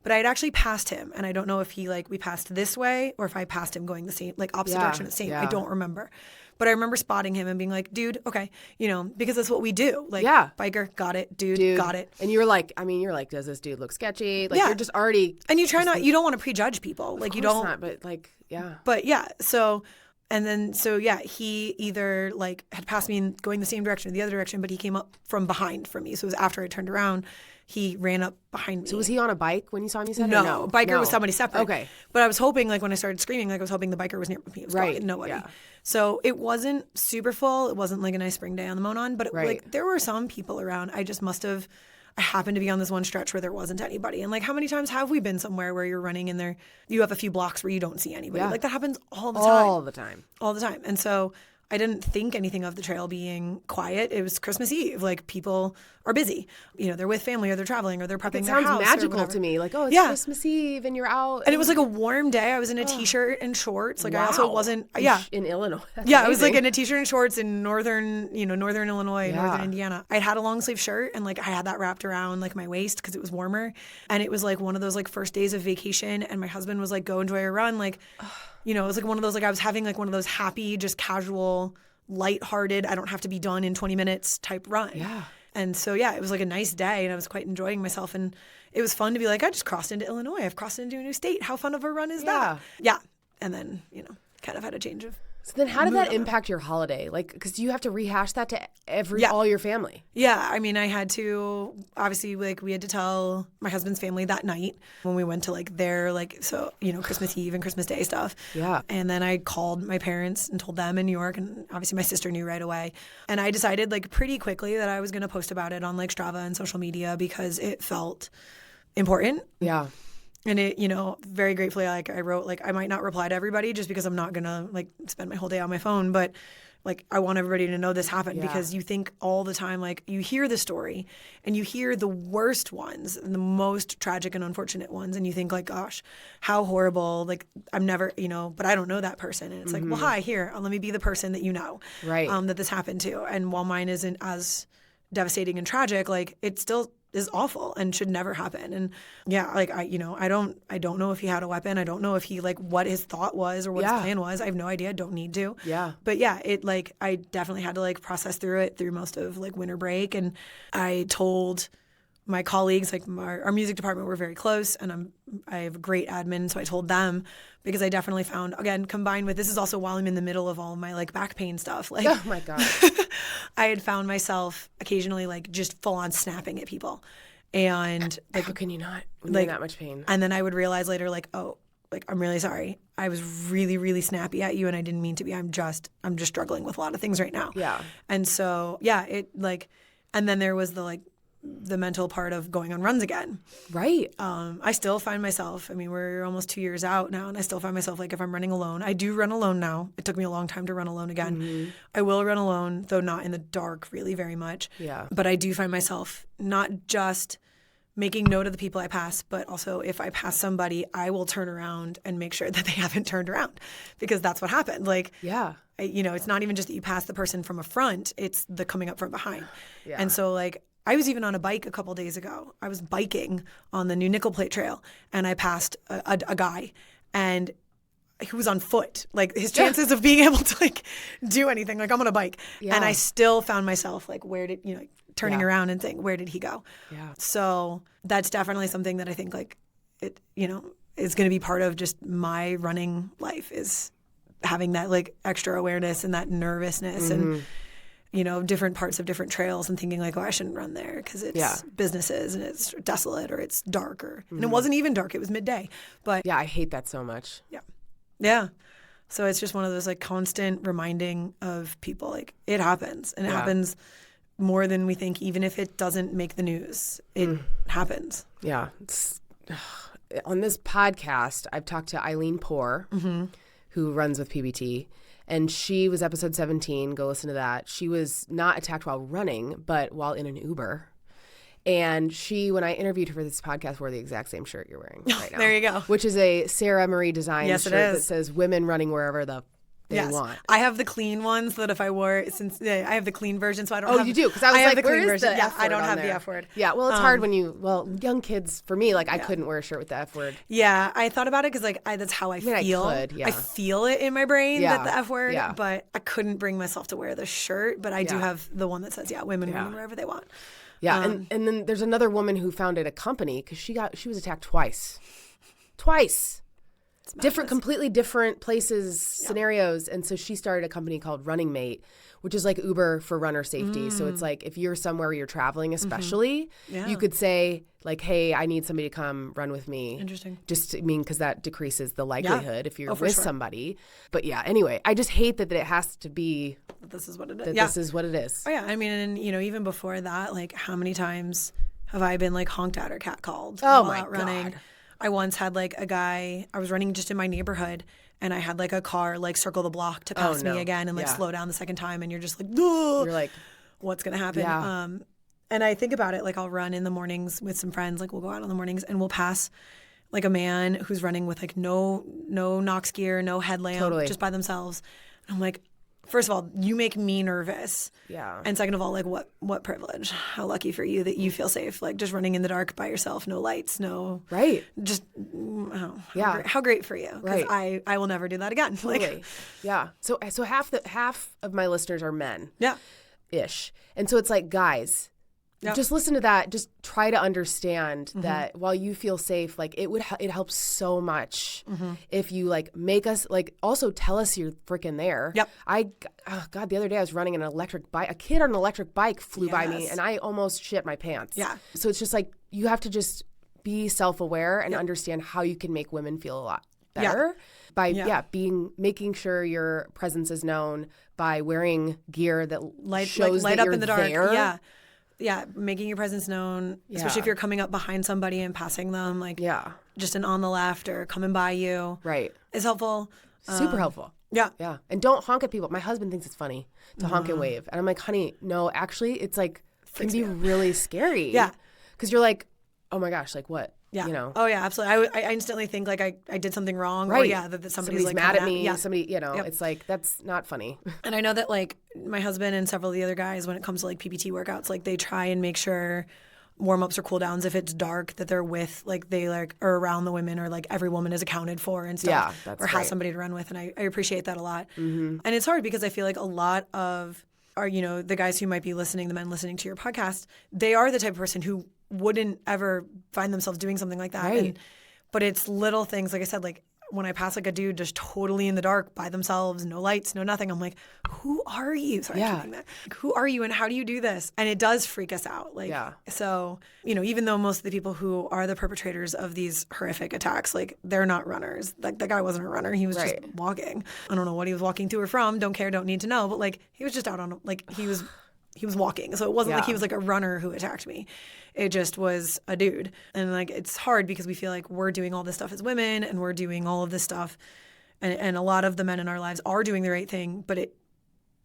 But I had actually passed him and I don't know if he like we passed this way or if I passed him going the same, like opposite direction at the same. I don't remember. But I remember spotting him and being like, dude, okay, you know, because that's what we do. Like, biker, got it. Dude, got it. And you're like, does this dude look sketchy? Like, you're just already. And you try not, you don't want to prejudge people. Like, you don't. Not, but like, yeah. But yeah, so, and then, so yeah, he either like had passed me in going the same direction or the other direction, but he came up from behind from me. So it was after I turned around. He ran up behind me. So was he on a bike when you saw him, you said? No, biker was somebody separate. Okay. But I was hoping, like when I started screaming, like I was hoping the biker was near me. It was right. Nobody. Yeah. So it wasn't super full. It wasn't like a nice spring day on the Monon, but like there were some people around. I just I happened to be on this one stretch where there wasn't anybody. And like how many times have we been somewhere where you're running and you have a few blocks where you don't see anybody? Yeah. Like that happens all the time. All the time. And so I didn't think anything of the trail being quiet. It was Christmas Eve. Like people are busy. You know, they're with family or they're traveling or they're prepping their house. It sounds magical to me. Like, oh, it's Christmas Eve and you're out. And it was like a warm day. I was in a t-shirt and shorts. Like I also wasn't. In Illinois. That's amazing. I was like in a t-shirt and shorts in northern Illinois, northern Indiana. I had a long sleeve shirt and like I had that wrapped around like my waist because it was warmer. And it was like one of those like first days of vacation. And my husband was like, go enjoy your run. Like, you know, it was like one of those, like I was having like one of those happy, just casual, lighthearted, I don't have to be done in 20 minutes type run. Yeah. And so, yeah, it was like a nice day and I was quite enjoying myself. And it was fun to be like, I just crossed into Illinois. I've crossed into a new state. How fun of a run is that? Yeah. And then, kind of had a change of. So then how did that impact your holiday? Like, because you have to rehash that to all your family. Yeah. I mean, I had to, obviously, like, we had to tell my husband's family that night when we went to, like, their, like, so, Christmas Eve and Christmas Day stuff. Yeah. And then I called my parents and told them in New York, and obviously my sister knew right away. And I decided, like, pretty quickly that I was going to post about it on, like, Strava and social media because it felt important. Yeah. And it, very gratefully, like, I wrote, like, I might not reply to everybody just because I'm not going to, like, spend my whole day on my phone. But, like, I want everybody to know this happened because you think all the time, like, you hear the story and you hear the worst ones and the most tragic and unfortunate ones. And you think, like, gosh, how horrible. Like, I'm never, but I don't know that person. And it's like, well, hi, here, let me be the person that you know that this happened to. And while mine isn't as devastating and tragic, like, it still is awful and should never happen. And like, I don't know if he had a weapon. I don't know if he, like, what his thought was or what his plan was. I have no idea. Don't need to. Yeah. But yeah, it, like, I definitely had to, like, process through it through most of, like, winter break. And I told my colleagues, like, our music department, were very close, and I have a great admin, so I told them because I definitely found, again, combined with, this is also while I'm in the middle of all my, like, back pain stuff. Like, oh my God. I had found myself occasionally, like, just full on snapping at people. And, like, how can you not when like, you're in that much pain? And then I would realize later, like, oh, like, I'm really sorry. I was really, really snappy at you and I didn't mean to be. I'm just struggling with a lot of things right now. Yeah. And so, yeah, it, like, and then there was the mental part of going on runs again. Right. I still find myself, I mean, we're almost 2 years out now, and I still find myself, like, if I'm running alone, I do run alone now. It took me a long time to run alone again. Mm-hmm. I will run alone, though not in the dark really very much. Yeah. But I do find myself not just making note of the people I pass, but also if I pass somebody, I will turn around and make sure that they haven't turned around because that's what happened. Like, yeah. It's not even just that you pass the person from a front, it's the coming up from behind. Yeah. And so, like, I was even on a bike a couple days ago. I was biking on the new Nickel Plate Trail, and I passed a guy, and he was on foot. Like, his chances of being able to, like, do anything, like, I'm on a bike. Yeah. And I still found myself, like, turning around and saying, where did he go? Yeah. So that's definitely something that I think, like, it, is going to be part of just my running life, is having that, like, extra awareness and that nervousness and, different parts of different trails and thinking, like, oh, I shouldn't run there because it's businesses and it's desolate or it's dark and it wasn't even dark. It was midday. But yeah, I hate that so much. Yeah. Yeah. So it's just one of those, like, constant reminding of people, like, it happens and it happens more than we think, even if it doesn't make the news. It happens. Yeah. On this podcast, I've talked to Eileen Poor, who runs with PBT, and she was episode 17. Go listen to that. She was not attacked while running, but while in an Uber. And she, when I interviewed her for this podcast, wore the exact same shirt you're wearing right now. There you go. Which is a Sarah Marie design shirt that says women running wherever they want. I have the clean ones that if I wore it, I have the clean version, so I don't have... Oh, you do? Because I was like, the where clean is version. the F word I don't have there? the F word. Yeah, well, it's hard when young kids, for me, like, I couldn't wear a shirt with the F word. Yeah, I thought about it because, like, that's how I feel. I could, yeah. I feel it in my brain, that the F word, but I couldn't bring myself to wear the shirt, but I do have the one that says, women running wherever they want. Yeah, and then there's another woman who founded a company because she was attacked twice. Completely different places, scenarios. And so she started a company called Running Mate, which is like Uber for runner safety. So it's like if you're somewhere where you're traveling, especially, you could say, like, hey, I need somebody to come run with me. Interesting. Just, because that decreases the likelihood if you're with somebody. But yeah, anyway, I just hate that it has to be. This is what it is. This is what it is. Oh, yeah. I mean, and, even before that, like, how many times have I been, like, honked at or catcalled while out running? I once had, like, a guy, I was running just in my neighborhood, and I had, like, a car, like, circle the block to pass me again and, like, slow down the second time, and you're just like, ugh, you're like, what's going to happen? Yeah. And I think about it, like, I'll run in the mornings with some friends, like, we'll go out in the mornings, and we'll pass, like, a man who's running with, like, no Knox gear, no headlamp, just by themselves. And I'm like, first of all, you make me nervous. Yeah. And second of all, like, what privilege. How lucky for you that you feel safe, like, just running in the dark by yourself, no lights, no. Right. Just, how great for you. Because I will never do that again. Totally. Like, yeah. So half of my listeners are men. Yeah. Ish. And so it's like, guys, Just listen to that. Just try to understand that while you feel safe, like it helps so much if you like make us like also tell us you're freaking there. Yep. God, the other day I was running an electric bike. A kid on an electric bike flew by me and I almost shit my pants. Yeah. So it's just like you have to just be self-aware and understand how you can make women feel a lot better by making sure your presence is known, by wearing gear that shows light that up you're in the dark. there. Yeah, making your presence known, especially if you're coming up behind somebody and passing them, like just an on the left or coming by you. Right. Is helpful. Super helpful. Yeah. Yeah. And don't honk at people. My husband thinks it's funny to honk and wave. And I'm like, honey, no, actually, it's like, can be really scary. Yeah. Because you're like, oh my gosh, like what? Yeah. You know? Oh, yeah, absolutely. I instantly think like I did something wrong. Right. Or that somebody's like mad at me. Yeah. Somebody, it's like, that's not funny. And I know that like my husband and several of the other guys, when it comes to like PPT workouts, like they try and make sure warm-ups or cool-downs, if it's dark, that they're with, like they like are around the women, or like every woman is accounted for and stuff. Yeah, that's or great. has somebody to run with. And I appreciate that a lot. And it's hard because I feel like a lot of our, the guys who might be listening, the men listening to your podcast, they are the type of person who wouldn't ever find themselves doing something like that. Right. But it's little things, like I said, like when I pass like a dude just totally in the dark by themselves, no lights, no nothing, I'm like, who are you? Sorry, I'm keeping that. Like, who are you and how do you do this? And it does freak us out. Like, so, even though most of the people who are the perpetrators of these horrific attacks, like they're not runners. Like the guy wasn't a runner. He was just walking. I don't know what he was walking to or from. Don't care, don't need to know. But like, he was just out on, like he was walking. So it wasn't like he was like a runner who attacked me. It just was a dude. And like, it's hard because we feel like we're doing all this stuff as women and we're doing all of this stuff. And a lot of the men in our lives are doing the right thing, but it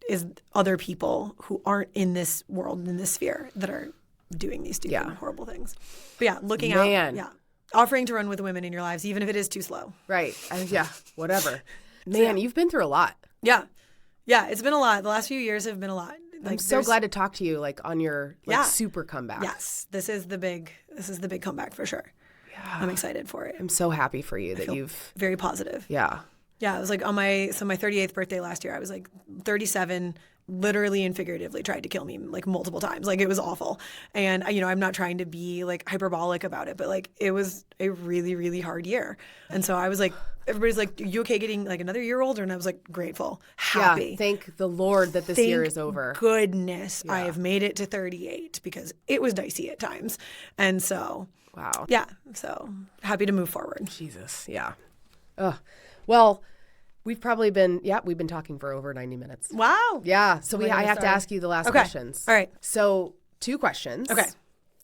is other people who aren't in this world, in this sphere, that are doing these stupid, horrible things. But looking out. Offering to run with women in your lives, even if it is too slow. Right. Whatever. Man, you've been through a lot. Yeah. Yeah, it's been a lot. The last few years have been a lot. Like, I'm so glad to talk to you, like on your super comeback. Yes, this is the big comeback for sure. Yeah, I'm excited for it. I'm so happy for you that you've very positive. Yeah, it was like on my 38th birthday last year. I was like 37. Literally and figuratively tried to kill me like multiple times. Like it was awful. And I'm not trying to be like hyperbolic about it, but like it was a really, really hard year. And so I was like, everybody's like, you okay getting like another year older? And I was like, grateful, happy. Yeah, thank the Lord that this year is over. Goodness, I have made it to 38 because it was dicey at times. And so, wow. Yeah. So happy to move forward. Jesus. Yeah. Well, we've probably been talking for over 90 minutes. Wow. Yeah. So I have to ask you the last questions. All right. So 2 questions. Okay.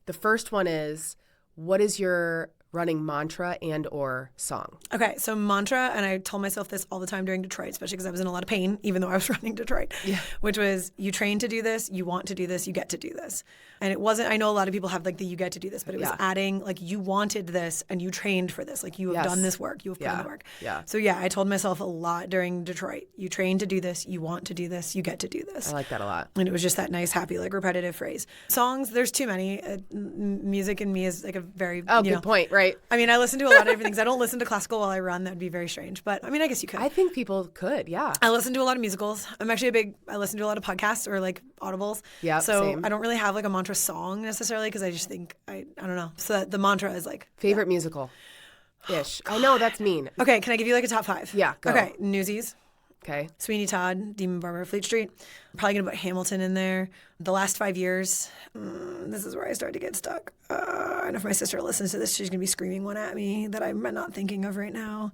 The first one is, what is your running mantra and or song? Okay, so mantra, and I told myself this all the time during Detroit, especially because I was in a lot of pain, even though I was running Detroit, which was, you train to do this, you want to do this, you get to do this. And it wasn't, I know a lot of people have like the you get to do this, but it was adding like you wanted this and you trained for this. Like you have done this work, you have put in the work. Yeah. So I told myself a lot during Detroit, you train to do this, you want to do this, you get to do this. I like that a lot. And it was just that nice, happy, like repetitive phrase. Songs, there's too many. Music in me is like a very, good point, right? I mean, I listen to a lot of different things. I don't listen to classical while I run. That'd be very strange. But I mean, I guess you could. I think people could, yeah. I listen to a lot of musicals. I'm actually I listen to a lot of podcasts or like audibles. Yeah, so same. I don't really have like a mantra song necessarily because I just think, I don't know. So the mantra is like. Favorite musical-ish. I know that's mean. Okay, can I give you like a top 5? Yeah, go. Okay, Newsies. Okay. Sweeney Todd, Demon Barber, Fleet Street. I'm probably going to put Hamilton in there. The last 5 years, this is where I start to get stuck. And if my sister listens to this, she's going to be screaming one at me that I'm not thinking of right now.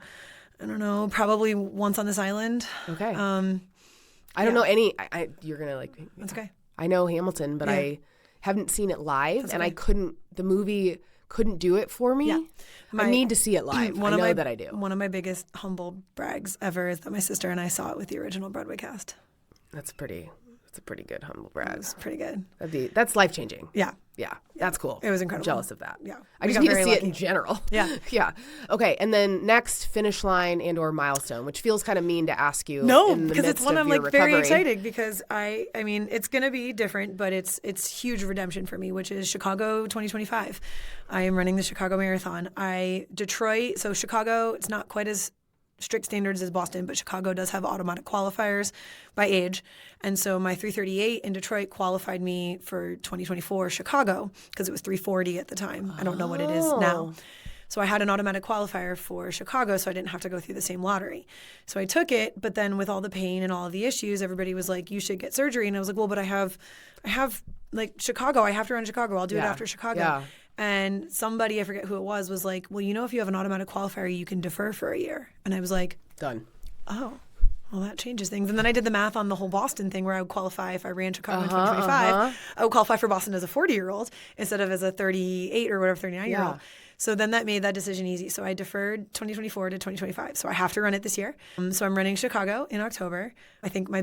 I don't know. Probably Once on This Island. Okay. I don't know any. You're going to like. That's okay. I know Hamilton, but I haven't seen it live. And I couldn't, the movie couldn't do it for me. Yeah. I need to see it live. I know that I do. One of my biggest humble brags ever is that my sister and I saw it with the original Broadway cast. That's a pretty good humble brag. It's pretty good. That's life-changing. Yeah. Yeah. That's cool. It was incredible. I'm jealous of that. Yeah. I just need to see it in general. Yeah. Yeah. Okay. And then next, finish line and or milestone, which feels kind of mean to ask you. No, in the because it's midst one of I'm your like recovery. very excited because I mean, it's going to be different, but it's huge redemption for me, which is Chicago 2025. I am running the Chicago Marathon. Detroit, so Chicago, it's not quite as strict standards as Boston, but Chicago does have automatic qualifiers by age. And so my 338 in Detroit qualified me for 2024 Chicago because it was 340 at the time. I don't know what it is now. So I had an automatic qualifier for Chicago, so I didn't have to go through the same lottery. So I took it, but then with all the pain and all of the issues, everybody was like, you should get surgery. And I was like, well, but I have like Chicago. I have to run Chicago. I'll do it after Chicago. Yeah. And somebody, I forget who it was like, well, if you have an automatic qualifier, you can defer for a year. And I was like, done. Oh, well, that changes things. And then I did the math on the whole Boston thing where I would qualify if I ran Chicago in 2025. I would qualify for Boston as a 40-year-old instead of as a 38 or whatever, 39-year-old. So then that made that decision easy. So I deferred 2024 to 2025. So I have to run it this year. So I'm running Chicago in October. I think my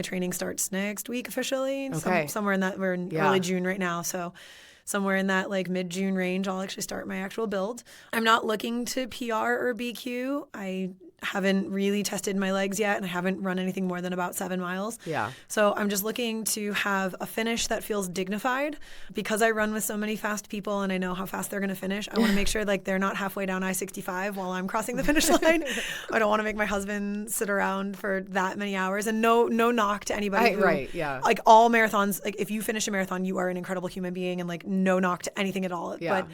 training starts next week officially. Okay. Somewhere in that, we're in early June right now. So somewhere in that like mid-June range, I'll actually start my actual build. I'm not looking to PR or BQ. I haven't really tested my legs yet, and I haven't run anything more than about 7 miles. Yeah. So I'm just looking to have a finish that feels dignified. Because I run with so many fast people and I know how fast they're going to finish, I want to make sure like they're not halfway down I-65 while I'm crossing the finish line. I don't want to make my husband sit around for that many hours. And no knock to anybody. Like all marathons, like if you finish a marathon, you are an incredible human being, and like no knock to anything at all. Yeah.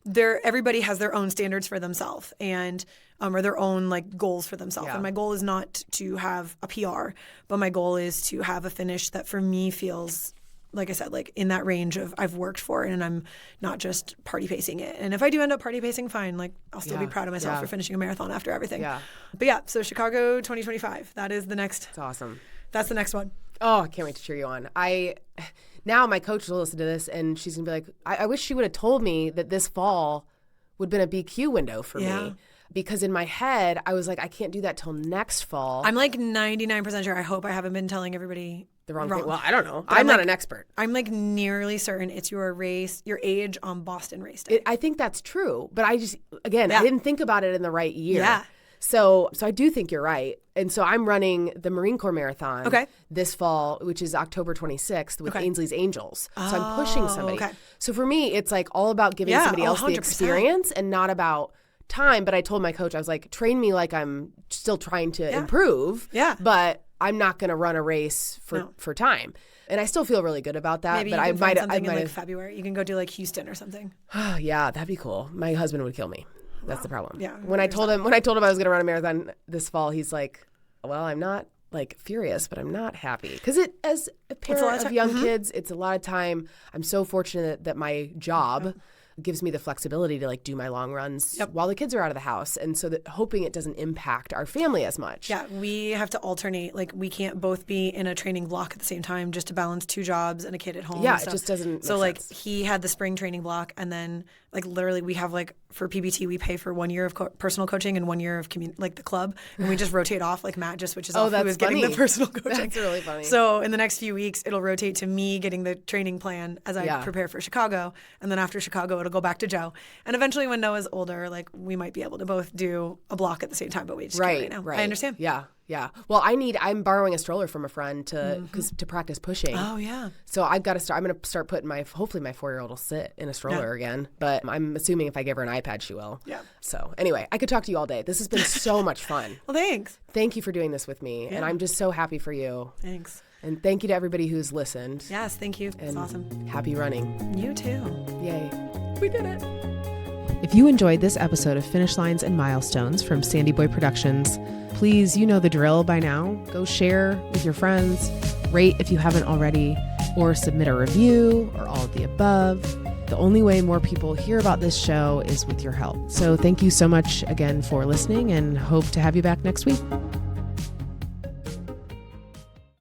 But everybody has their own standards for themselves and or their own like goals for themselves. And my goal is not to have a PR, but my goal is to have a finish that for me feels, like I said, like in that range of I've worked for it and I'm not just party pacing it. And if I do end up party pacing, fine. Like I'll still be proud of myself for finishing a marathon after everything. Yeah. But so Chicago 2025, that is the next. That's awesome. That's the next one. Oh, I can't wait to cheer you on. Now my coach will listen to this and she's going to be like, I wish she would have told me that this fall would have been a BQ window for me. Because in my head, I was like, I can't do that till next fall. I'm like 99% sure. I hope I haven't been telling everybody the wrong thing. Well, I don't know. I'm not an expert. I'm like nearly certain it's your age on Boston race day. I think that's true. But I didn't think about it in the right year. Yeah. So I do think you're right. And so I'm running the Marine Corps Marathon this fall, which is October 26th with Ainsley's Angels. So I'm pushing somebody. So for me, it's like all about giving somebody else 100%. The experience and not about time. But I told my coach, I was like, train me like I'm still trying to improve. Yeah. But I'm not going to run a race for time. And I still feel really good about that. Maybe but you can find something in like February. You can go do like Houston or something. Yeah, that'd be cool. My husband would kill me. That's the problem. Yeah. When I told him I was going to run a marathon this fall, he's like, "Well, I'm not like furious, but I'm not happy." Because as a parent of young kids, it's a lot of time. I'm so fortunate that my job gives me the flexibility to like do my long runs while the kids are out of the house, and so that hoping it doesn't impact our family as much. Yeah, we have to alternate. Like we can't both be in a training block at the same time just to balance 2 jobs and a kid at home. Yeah, and stuff. It just doesn't. So make like sense. he had the spring training block, and then like literally we have like for PBT we pay for 1 year of personal coaching and 1 year of like the club, and we just rotate off. Like Matt just switches off. That's who is funny. Getting the personal coaching. That's really funny. So in the next few weeks, it'll rotate to me getting the training plan as I prepare for Chicago, and then after Chicago, it'll go back to Joe. And eventually, when Noah's older, like we might be able to both do a block at the same time, but we just can't right now. Right. I understand. Yeah. Yeah. Well, I'm borrowing a stroller from a friend to practice pushing. Oh, yeah. So I've got to start. I'm going to start putting hopefully my 4-year-old will sit in a stroller again. But I'm assuming if I give her an iPad, she will. Yeah. So anyway, I could talk to you all day. This has been so much fun. Well, thanks. Thank you for doing this with me. Yeah. And I'm just so happy for you. Thanks. And thank you to everybody who's listened. Yes, thank you. It's awesome. Happy running. You too. Yay. We did it. If you enjoyed this episode of Finish Lines and Milestones from Sandy Boy Productions, please, you know the drill by now. Go share with your friends, rate if you haven't already, or submit a review, or all of the above. The only way more people hear about this show is with your help. So thank you so much again for listening, and hope to have you back next week.